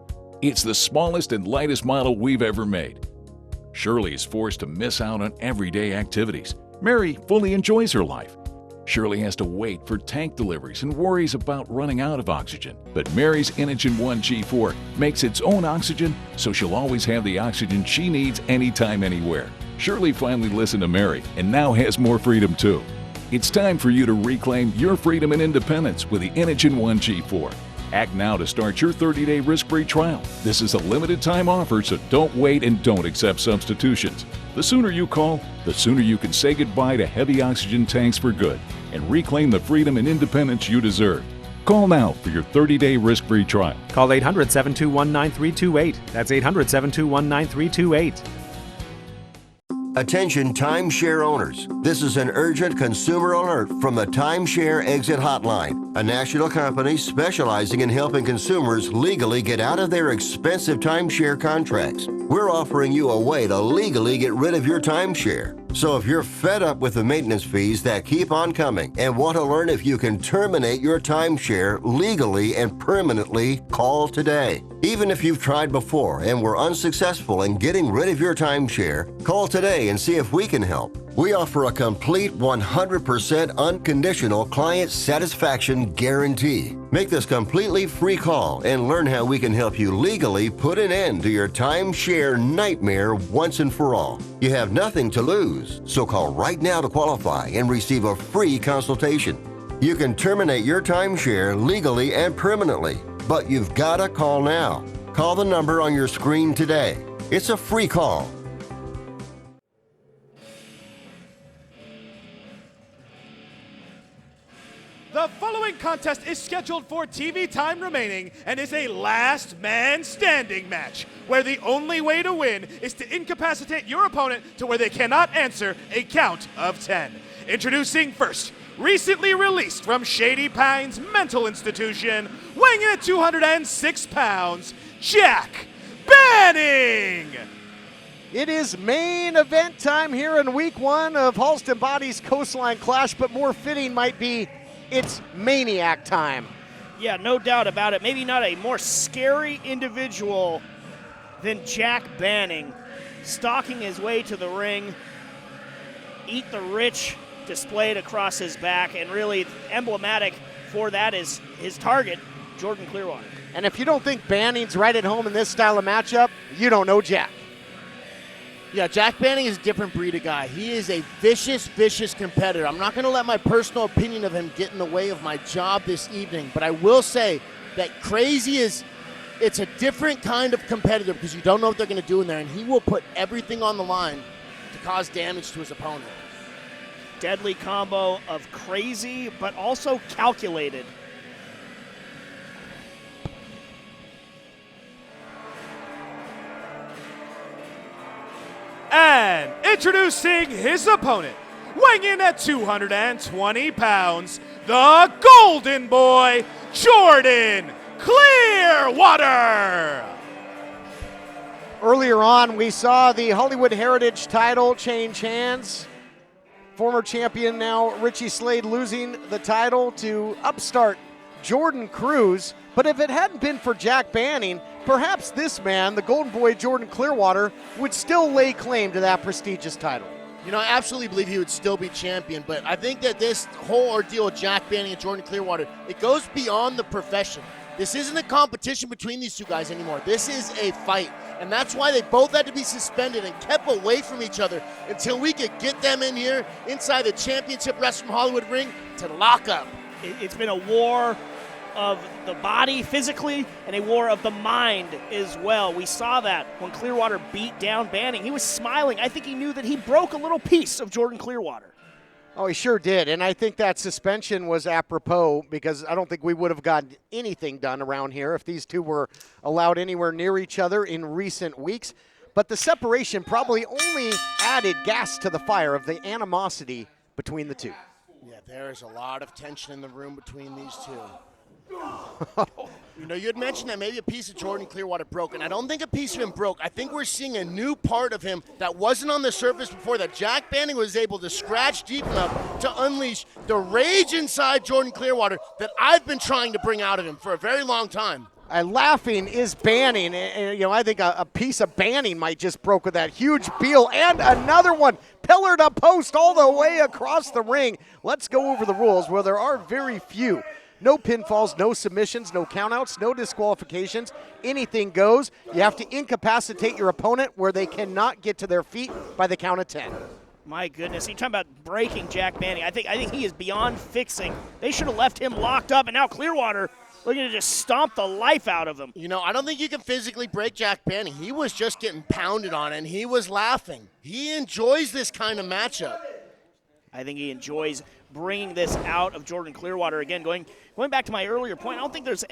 Speaker 24: It's the smallest and lightest model we've ever made. Shirley is forced to miss out on everyday activities. Mary fully enjoys her life. Shirley has to wait for tank deliveries and worries about running out of oxygen. But Mary's Inogen 1 G4 makes its own oxygen, so she'll always have the oxygen she needs anytime, anywhere. Shirley finally listened to Mary and now has more freedom too. It's time for you to reclaim your freedom and independence with the Inogen 1 G4. Act now to start your 30-day risk-free trial. This is a limited time offer, so don't wait and don't accept substitutions. The sooner you call, the sooner you can say goodbye to heavy oxygen tanks for good and reclaim the freedom and independence you deserve. Call now for your 30-day risk-free trial.
Speaker 25: Call 800-721-9328. That's 800-721-9328.
Speaker 23: Attention timeshare owners. This is an urgent consumer alert from the Timeshare Exit Hotline, a national company specializing in helping consumers legally get out of their expensive timeshare contracts. We're offering you a way to legally get rid of your timeshare. So if you're fed up with the maintenance fees that keep on coming and want to learn if you can terminate your timeshare legally and permanently, call today. Even if you've tried before and were unsuccessful in getting rid of your timeshare, call today and see if we can help. We offer a complete 100% unconditional client satisfaction guarantee. Make this completely free call and learn how we can help you legally put an end to your timeshare nightmare once and for all. You have nothing to lose, so call right now to qualify and receive a free consultation. You can terminate your timeshare legally and permanently, but you've got to call now. Call the number on your screen today. It's a free call.
Speaker 6: The following contest is scheduled for TV time remaining and is a last man standing match where the only way to win is to incapacitate your opponent to where they cannot answer a count of 10. Introducing first, recently released from Shady Pines Mental Institution, weighing in at 206 pounds, Jack Banning!
Speaker 4: It is main event time here in week 1 of Halston Body's Coastline Clash, but more fitting might be it's Maniac time.
Speaker 2: Yeah, no doubt about it. Maybe not a more scary individual than Jack Banning, stalking his way to the ring. Eat the Rich displayed across his back, and really emblematic for that is his target, Jordan Clearwater.
Speaker 4: And if you don't think Banning's right at home in this style of matchup, you don't know Jack.
Speaker 5: Yeah, Jack Banning is a different breed of guy. He is a vicious, vicious competitor. I'm not going to let my personal opinion of him get in the way of my job this evening, but I will say that it's a different kind of competitor because you don't know what they're going to do in there, and he will put everything on the line to cause damage to his opponent.
Speaker 2: Deadly combo of crazy, but also calculated.
Speaker 6: And introducing his opponent, weighing in at 220 pounds, the Golden Boy, Jordan Clearwater.
Speaker 4: Earlier on, we saw the Hollywood Heritage title change hands. Former champion now Richie Slade losing the title to upstart Jordan Cruz. But if it hadn't been for Jack Banning, perhaps this man, the Golden Boy Jordan Clearwater, would still lay claim to that prestigious title.
Speaker 5: You know, I absolutely believe he would still be champion, but I think that this whole ordeal with Jack Banning and Jordan Clearwater, it goes beyond the profession. This isn't a competition between these two guys anymore. This is a fight, and that's why they both had to be suspended and kept away from each other until we could get them in here inside the Championship Wrestling Hollywood ring to lock up.
Speaker 2: It's been a war of the body physically and a war of the mind as well. We saw that when Clearwater beat down Banning. He was smiling. I think he knew that he broke a little piece of Jordan Clearwater.
Speaker 4: Oh, he sure did. And I think that suspension was apropos because I don't think we would have gotten anything done around here if these two were allowed anywhere near each other in recent weeks. But the separation probably only added gas to the fire of the animosity between the two.
Speaker 5: Yeah, there is a lot of tension in the room between these two. You know, you had mentioned that maybe a piece of Jordan Clearwater broke, and I don't think a piece of him broke. I think we're seeing a new part of him that wasn't on the surface before, that Jack Banning was able to scratch deep enough to unleash the rage inside Jordan Clearwater that I've been trying to bring out of him for a very long time.
Speaker 4: Laughing is Banning. And, you know, I think a piece of Banning might just broke with that huge Beal, and another one pillared up post all the way across the ring. Let's go over the rules, where there are very few. No pinfalls, no submissions, no countouts, no disqualifications. Anything goes. You have to incapacitate your opponent where they cannot get to their feet by the count of 10.
Speaker 2: My goodness, you're talking about breaking Jack Banning. I think he is beyond fixing. They should have left him locked up, and now Clearwater looking to just stomp the life out of him.
Speaker 5: You know, I don't think you can physically break Jack Banning. He was just getting pounded on, and he was laughing. He enjoys this kind of matchup.
Speaker 2: I think he enjoys bringing this out of Jordan Clearwater. Again, going back to my earlier point, I don't think there's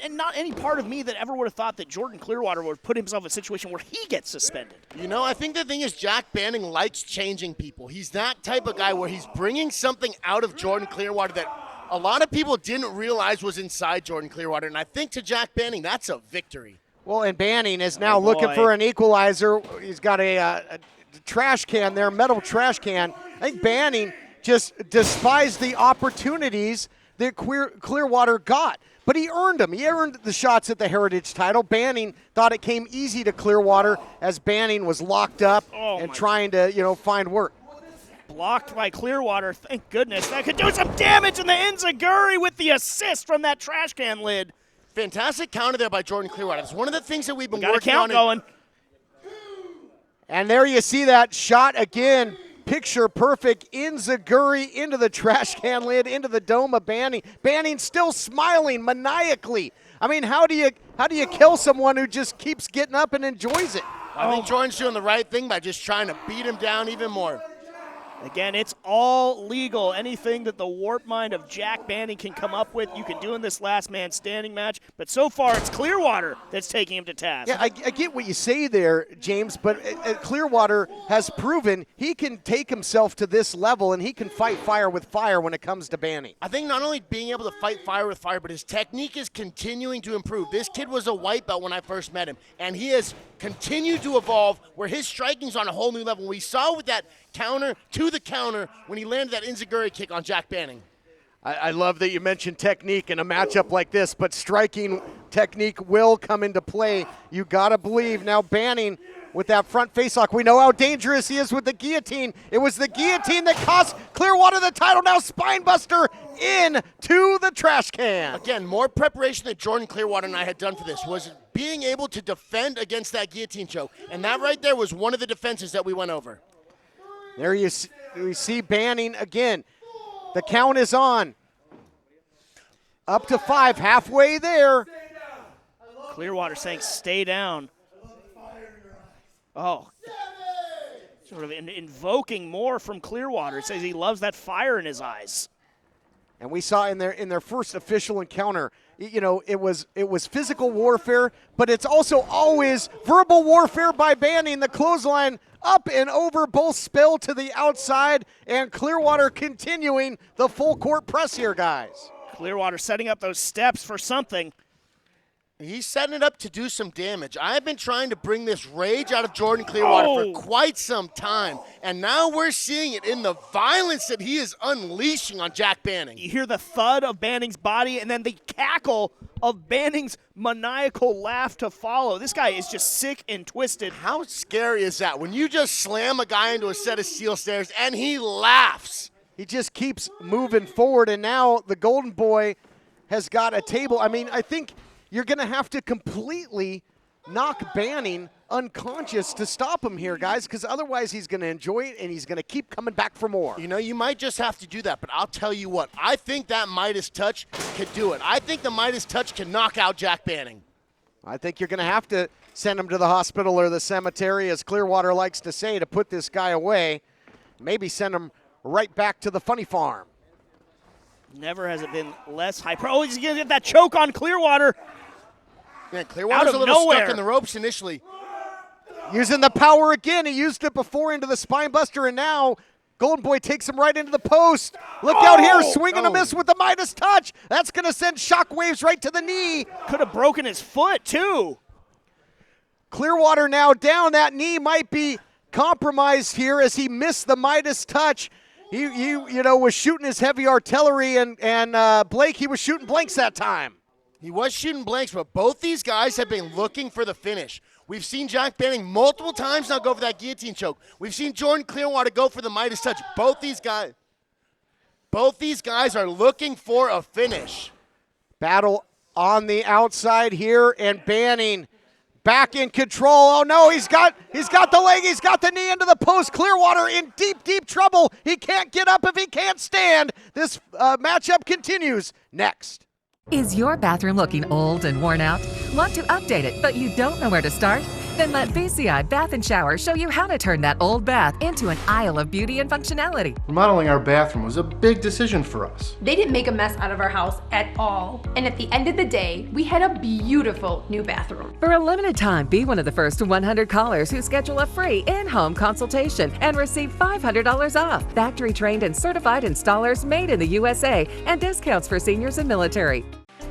Speaker 2: not any part of me that ever would have thought that Jordan Clearwater would put himself in a situation where he gets suspended.
Speaker 5: You know, I think the thing is Jack Banning likes changing people. He's that type of guy where he's bringing something out of Jordan Clearwater that a lot of people didn't realize was inside Jordan Clearwater, and I think to Jack Banning, that's a victory.
Speaker 4: Well, and Banning is now looking for an equalizer. He's got a trash can there, metal trash can. I think Banning just despised the opportunities that Clearwater got. But he earned them. He earned the shots at the Heritage title. Banning thought it came easy to Clearwater as Banning was locked up and trying to, find work.
Speaker 2: Blocked by Clearwater, thank goodness. That could do some damage, in the Enziguri with the assist from that trash can lid.
Speaker 5: Fantastic counter there by Jordan Clearwater. It's one of the things that we've been
Speaker 2: working
Speaker 5: on.
Speaker 2: Going.
Speaker 4: And there you see that shot again. Picture perfect Enziguri into the trash can lid, into the dome of Banning. Banning still smiling maniacally. I mean, how do you kill someone who just keeps getting up and enjoys it?
Speaker 5: I think Jordan's doing the right thing by just trying to beat him down even more.
Speaker 2: Again, it's all legal. Anything that the warp mind of Jack Banning can come up with, you can do in this last man standing match. But so far, it's Clearwater that's taking him to task.
Speaker 4: Yeah, I get what you say there, James, but Clearwater has proven he can take himself to this level, and he can fight fire with fire when it comes to Banning.
Speaker 5: I think not only being able to fight fire with fire, but his technique is continuing to improve. This kid was a white belt when I first met him, and he has continue to evolve where his striking's on a whole new level. We saw with that counter to the counter when he landed that enziguri kick on Jack Banning.
Speaker 4: I love that you mentioned technique in a matchup like this, but striking technique will come into play. You got to believe. Now Banning with that front facelock. We know how dangerous he is with the guillotine. It was the guillotine that cost Clearwater the title. Now Spinebuster into the trash can.
Speaker 5: Again, more preparation that Jordan Clearwater and I had done for this was being able to defend against that guillotine choke. And that right there was one of the defenses that we went over.
Speaker 4: There you see Banning again. The count is on. Up to 5, halfway there.
Speaker 2: Clearwater saying stay down. Oh, sort of invoking more from Clearwater. It says he loves that fire in his eyes.
Speaker 4: And we saw in their first official encounter, you know, it was physical warfare, but it's also always verbal warfare by Banning. The clothesline up and over, both spill to the outside, and Clearwater continuing the full court press here, guys.
Speaker 2: Clearwater setting up those steps for something.
Speaker 5: He's setting it up to do some damage. I've been trying to bring this rage out of Jordan Clearwater for quite some time, and now we're seeing it in the violence that he is unleashing on Jack Banning.
Speaker 2: You hear the thud of Banning's body and then the cackle of Banning's maniacal laugh to follow. This guy is just sick and twisted.
Speaker 5: How scary is that when you just slam a guy into a set of steel stairs and he laughs?
Speaker 4: He just keeps moving forward, and now the Golden Boy has got a table. I mean, I think you're going to have to completely knock Banning unconscious to stop him here, guys, because otherwise he's going to enjoy it and he's going to keep coming back for more.
Speaker 5: You know, you might just have to do that, but I'll tell you what. I think that Midas touch could do it. I think the Midas touch can knock out Jack Banning.
Speaker 4: I think you're going to have to send him to the hospital or the cemetery, as Clearwater likes to say, to put this guy away. Maybe send him right back to the funny farm.
Speaker 2: Never has it been less hyper. Oh, he's going to get that choke on Clearwater.
Speaker 5: Man, Clearwater's a little stuck in the ropes initially.
Speaker 4: Using the power again. He used it before into the Spinebuster, and now Golden Boy takes him right into the post. Look out here, swing and a miss with the Midas touch. That's going to send shockwaves right to the knee.
Speaker 2: Could have broken his foot, too.
Speaker 4: Clearwater now down. That knee might be compromised here as he missed the Midas touch. He was shooting his heavy artillery, and Blake, he was shooting blanks that time.
Speaker 5: He was shooting blanks, but both these guys have been looking for the finish. We've seen Jack Banning multiple times now go for that guillotine choke. We've seen Jordan Clearwater go for the Midas touch. Both these guys are looking for a finish.
Speaker 4: Battle on the outside here, and Banning back in control. Oh no, he's got the leg, he's got the knee into the post. Clearwater in deep, deep trouble. He can't get up if he can't stand. This matchup continues next.
Speaker 12: Is your bathroom looking old and worn out? Want to update it, but you don't know where to start? Then let VCI Bath & Shower show you how to turn that old bath into an aisle of beauty and functionality.
Speaker 13: Remodeling our bathroom was a big decision for us.
Speaker 14: They didn't make a mess out of our house at all. And at the end of the day, we had a beautiful new bathroom.
Speaker 12: For a limited time, be one of the first 100 callers who schedule a free in-home consultation and receive $500 off. Factory-trained and certified installers made in the USA and discounts for seniors and military.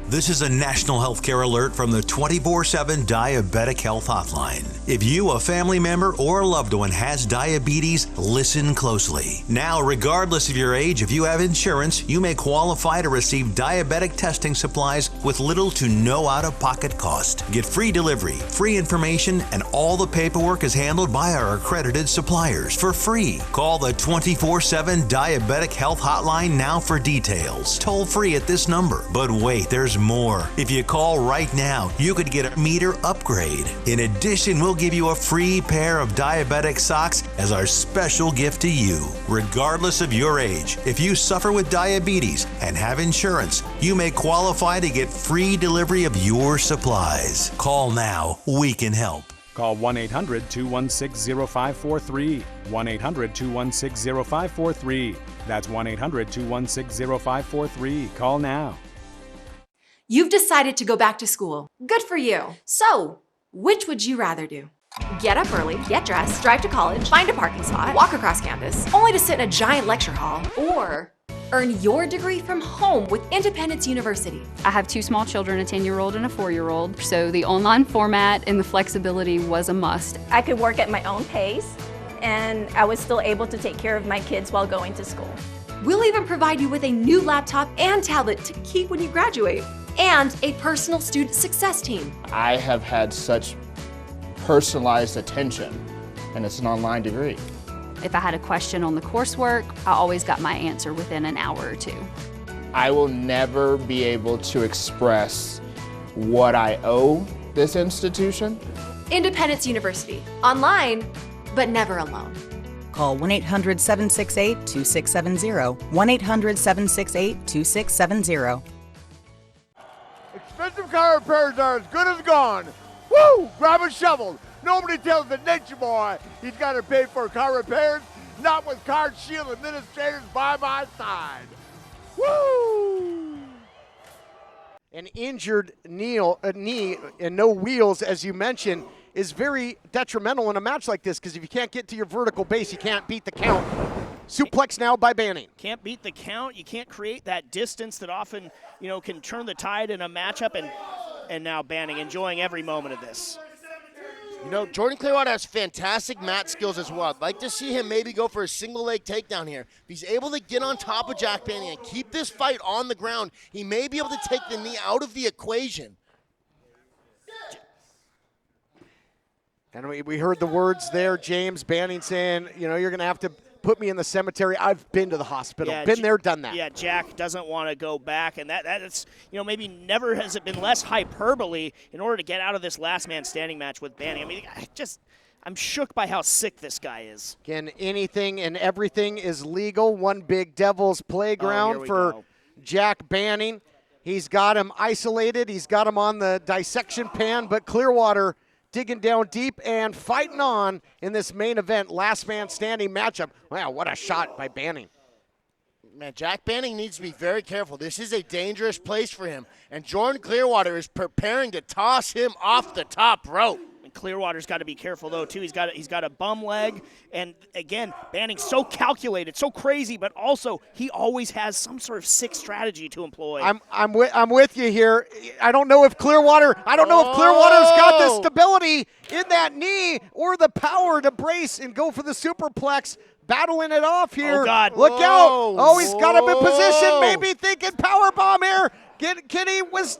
Speaker 17: This is a national healthcare alert from the 24/7 Diabetic Health Hotline. If you, a family member, or a loved one has diabetes, listen closely. Now, regardless of your age, if you have insurance, you may qualify to receive diabetic testing supplies with little to no out-of-pocket cost. Get free delivery, free information, and all the paperwork is handled by our accredited suppliers for free. Call the 24/7 Diabetic Health Hotline now for details. Toll free at this number. But wait, there's more. If you call right now, you could get a meter upgrade. In addition, we'll give you a free pair of diabetic socks as our special gift to you. Regardless of your age, if you suffer with diabetes and have insurance, you may qualify to get free delivery of your supplies. Call now. We can help.
Speaker 25: Call 1-800-216-0543. 1-800-216-0543. That's 1-800-216-0543. Call now.
Speaker 18: You've decided to go back to school. Good for you. So, which would you rather do? Get up early, get dressed, drive to college, find a parking spot, walk across campus, only to sit in a giant lecture hall, or Earn your degree from home with Independence University.
Speaker 10: I have 2 small children, a 10-year-old and a 4-year-old, so the online format and the flexibility was a must.
Speaker 15: I could work at my own pace, and I was still able to take care of my kids while going to school.
Speaker 18: We'll even provide you with a new laptop and tablet to keep when you graduate, and a personal student success team.
Speaker 16: I have had such personalized attention, and it's an online degree.
Speaker 10: If I had a question on the coursework, I always got my answer within an hour or 2.
Speaker 16: I will never be able to express what I owe this institution.
Speaker 18: Independence University. Online, but never alone.
Speaker 19: Call 1-800-768-2670. 1-800-768-2670.
Speaker 22: Expensive car repairs are as good as gone. Woo! Grab a shovel. Nobody tells the nature boy he's got to pay for car repairs, not with CarShield administrators by my side. Woo!
Speaker 4: An injured knee and no wheels, as you mentioned, is very detrimental in a match like this because if you can't get to your vertical base, you can't beat the count. Suplex now by Banning.
Speaker 2: Can't beat the count. You can't create that distance that often, can turn the tide in a matchup. And now Banning enjoying every moment of this.
Speaker 5: Jordan Clearwater has fantastic mat skills as well. I'd like to see him maybe go for a single leg takedown here. If he's able to get on top of Jack Banning and keep this fight on the ground, he may be able to take the knee out of the equation.
Speaker 4: And we heard the words there, James Banning saying, you're going to have to put me in the cemetery. I've been to the hospital. Been there, done that.
Speaker 2: Yeah, Jack doesn't want to go back, and that's maybe never has it been less hyperbole in order to get out of this last man standing match with Banning. I mean, I'm shook by how sick this guy is.
Speaker 4: Again, anything and everything is legal. One big devil's playground for Jack Banning. He's got him isolated. He's got him on the dissection pan, but Clearwater digging down deep and fighting on in this main event, last man standing matchup. Wow, what a shot by Banning.
Speaker 5: Man, Jack Banning needs to be very careful. This is a dangerous place for him, and Jordan Clearwater is preparing to toss him off the top rope.
Speaker 2: And Clearwater's got to be careful, though, too. He's got a bum leg, and, again, Banning's so calculated, so crazy, but also he always has some sort of sick strategy to employ.
Speaker 4: I'm with you here. I don't know if Clearwater's got the stability in that knee or the power to brace and go for the superplex. Battling it off here.
Speaker 2: Oh, God.
Speaker 4: Look out. Oh, he's got him in position. Maybe thinking power bomb here.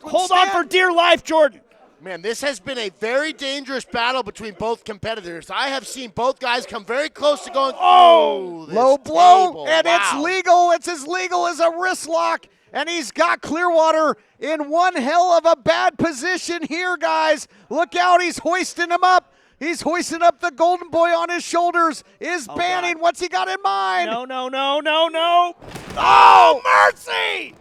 Speaker 2: Hold on for dear life, Jordan.
Speaker 5: Man, this has been a very dangerous battle between both competitors. I have seen both guys come very close to going,
Speaker 4: low blow,
Speaker 5: table.
Speaker 4: And
Speaker 5: wow.
Speaker 4: It's legal. It's as legal as a wrist lock, and he's got Clearwater in one hell of a bad position here, guys. Look out, he's hoisting him up. He's hoisting up the Golden Boy on his shoulders. Banning.
Speaker 2: God.
Speaker 4: What's he got in mind?
Speaker 2: No. Oh, mercy!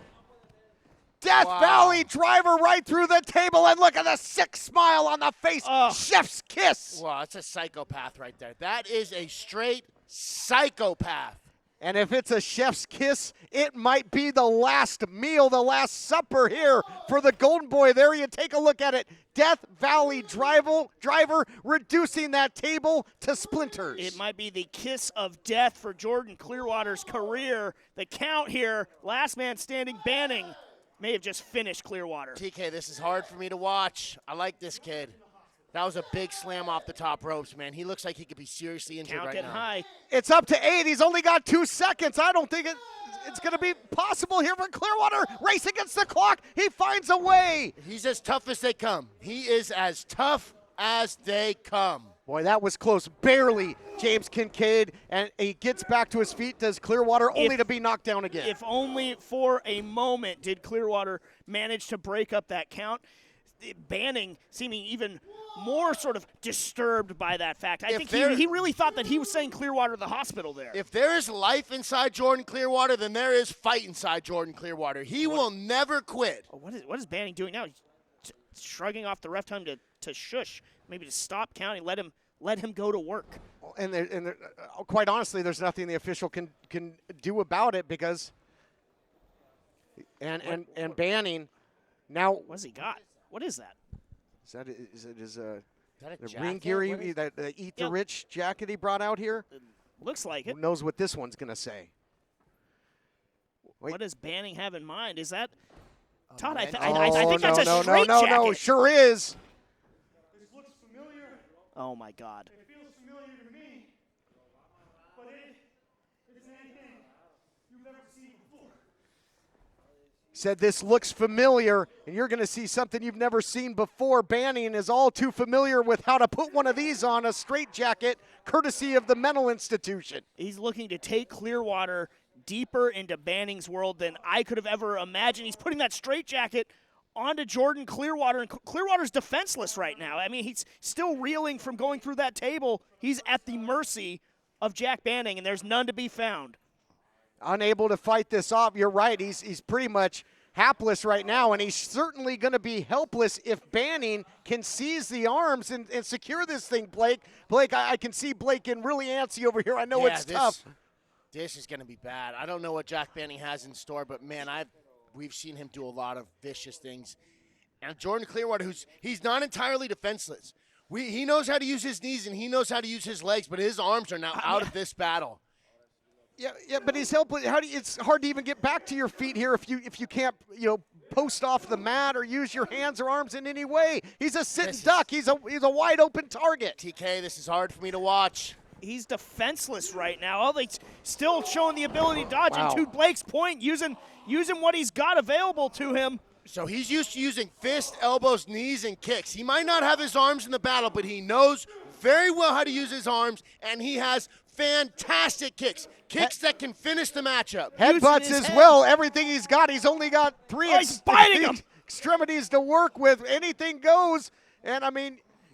Speaker 4: Death Valley driver right through the table, and look at the sick smile on the face. Chef's kiss.
Speaker 5: Wow, that's a psychopath right there. That is a straight psychopath.
Speaker 4: And if it's a chef's kiss, it might be the last meal, the last supper here for the Golden Boy. There you take a look at it. Death Valley driver reducing that table to splinters.
Speaker 2: It might be the kiss of death for Jordan Clearwater's career. The count here, last man standing, Banning may have just finished Clearwater.
Speaker 5: TK, this is hard for me to watch. I like this kid. That was a big slam off the top ropes, man. He looks like he could be seriously injured right now.
Speaker 2: High.
Speaker 4: It's up to 8. He's only got 2 seconds. I don't think it's going to be possible here for Clearwater. Race against the clock. He finds a way.
Speaker 5: He's as tough as they come. He is as tough as they come.
Speaker 4: Boy, that was close. Barely, James Kincaid. And he gets back to his feet, does Clearwater, only to be knocked down again.
Speaker 2: If only for a moment did Clearwater manage to break up that count. Banning seeming even more sort of disturbed by that fact. I think he really thought that he was sending Clearwater to the hospital there.
Speaker 5: If there is life inside Jordan Clearwater, then there is fight inside Jordan Clearwater. He will never quit.
Speaker 2: What is Banning doing now? He's shrugging off the ref time to shush, maybe to stop counting, let him go to work.
Speaker 4: And quite honestly, there's nothing the official can do about it because and Banning now.
Speaker 2: What's he got? What is that?
Speaker 4: Is it his the
Speaker 5: jacket?
Speaker 4: ring gear, the Eat the Rich jacket he brought out here?
Speaker 2: Looks like it.
Speaker 4: Who knows what this one's going to say?
Speaker 2: What does Banning have in mind? Is that Todd? I think
Speaker 4: no,
Speaker 2: that's a straight jacket.
Speaker 4: No, sure is.
Speaker 6: This looks familiar.
Speaker 2: Oh my God.
Speaker 6: It feels familiar to me, but it isn't anything you've never seen before.
Speaker 4: Said this looks familiar, and you're going to see something you've never seen before. Banning is all too familiar with how to put one of these on a straitjacket, courtesy of the mental institution.
Speaker 2: He's looking to take Clearwater deeper into Banning's world than I could have ever imagined. He's putting that straitjacket onto Jordan Clearwater, and Clearwater's defenseless right now. I mean, he's still reeling from going through that table. He's at the mercy of Jack Banning, and there's none to be found.
Speaker 4: Unable to fight this off. You're right. He's pretty much hapless right now, and he's certainly going to be helpless if Banning can seize the arms and secure this thing, Blake. Blake, I can see Blake getting really antsy over here. I know it's tough.
Speaker 5: This is going to be bad. I don't know what Jack Banning has in store, but, man, we've seen him do a lot of vicious things. And Jordan Clearwater, he's not entirely defenseless. He knows how to use his knees and he knows how to use his legs, but his arms are now out of this battle.
Speaker 4: Yeah, but he's helpless. It's hard to even get back to your feet here if you can't, post off the mat or use your hands or arms in any way. He's a sitting duck. He's a wide open target.
Speaker 5: TK, this is hard for me to watch.
Speaker 2: He's defenseless right now. Oh, they still showing the ability to dodge.
Speaker 4: Wow.
Speaker 2: And to Blake's point, using what he's got available to him.
Speaker 5: So he's used to using fists, elbows, knees, and kicks. He might not have his arms in the battle, but he knows very well how to use his arms, and he has fantastic kicks that can finish the matchup.
Speaker 4: Headbutts as well. Everything he's got. He's only got three
Speaker 2: he's biting him.
Speaker 4: Extremities to work with. Anything goes. And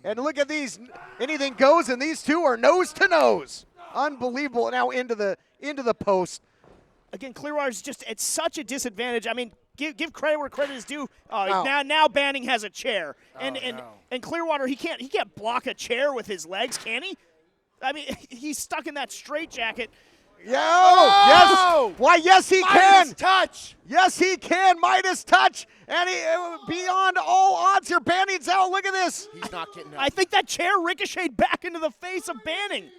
Speaker 4: and look at these. Anything goes, and these two are nose to nose. Unbelievable. Now into the post.
Speaker 2: Again, Clearwater's just at such a disadvantage. I mean, give credit where credit is due. Now Banning has a chair, and Clearwater he can't block a chair with his legs, can he? I mean, he's stuck in that straitjacket.
Speaker 4: Yes. Why, yes, he can.
Speaker 5: Midas touch.
Speaker 4: Yes, he can. Midas touch. And beyond all odds here, Banning's out. Look at this.
Speaker 5: He's not getting up.
Speaker 2: I think that chair ricocheted back into the face of Banning.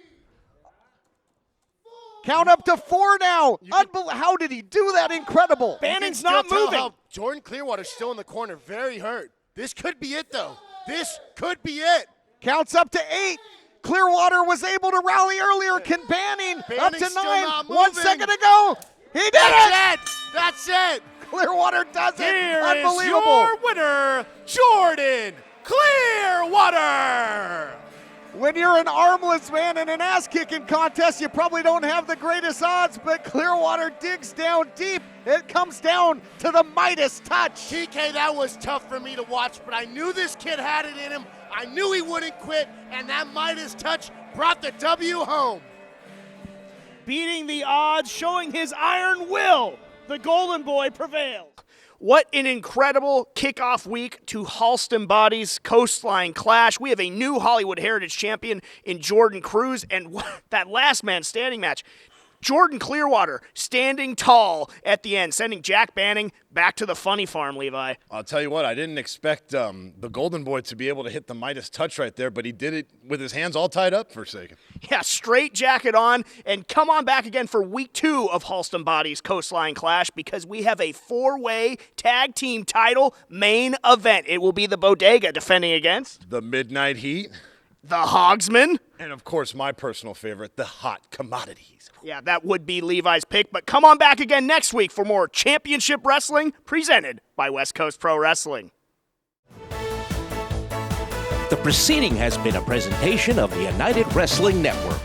Speaker 4: Count up to 4 now. How did he do that? Incredible.
Speaker 2: Banning's not moving.
Speaker 5: Jordan Clearwater's still in the corner, very hurt. This could be it, though. This could be it.
Speaker 4: Counts up to 8. Clearwater was able to rally earlier. Can Banning up to 9? 1 second to go. He did it.
Speaker 5: That's it.
Speaker 4: Clearwater does it.
Speaker 6: Here
Speaker 4: Unbelievable.
Speaker 6: is your winner, Jordan Clearwater.
Speaker 4: When you're an armless man in an ass-kicking contest, you probably don't have the greatest odds, but Clearwater digs down deep. It comes down to the Midas touch.
Speaker 5: TK, that was tough for me to watch, but I knew this kid had it in him. I knew he wouldn't quit, and that Midas touch brought the W home.
Speaker 2: Beating the odds, showing his iron will, the Golden Boy prevailed. What an incredible kickoff week to Halston Body's Coastline Clash. We have a new Hollywood Heritage champion in Jordan Cruz, and that last man standing match. Jordan Clearwater standing tall at the end, sending Jack Banning back to the funny farm, Levi.
Speaker 1: I'll tell you what, I didn't expect the Golden Boy to be able to hit the Midas touch right there, but he did it with his hands all tied up for a second.
Speaker 2: Yeah, straight jacket on, and come on back again for week 2 of Halston Body's Coastline Clash, because we have a 4-way tag team title main event. It will be the Bodega defending against
Speaker 1: the Midnight Heat,
Speaker 2: the Hogsman,
Speaker 1: and of course my personal favorite, the Hot Commodities.
Speaker 2: Yeah, that would be Levi's pick, but come on back again next week for more championship wrestling presented by West Coast Pro Wrestling.
Speaker 7: The proceeding has been a presentation of the United Wrestling Network.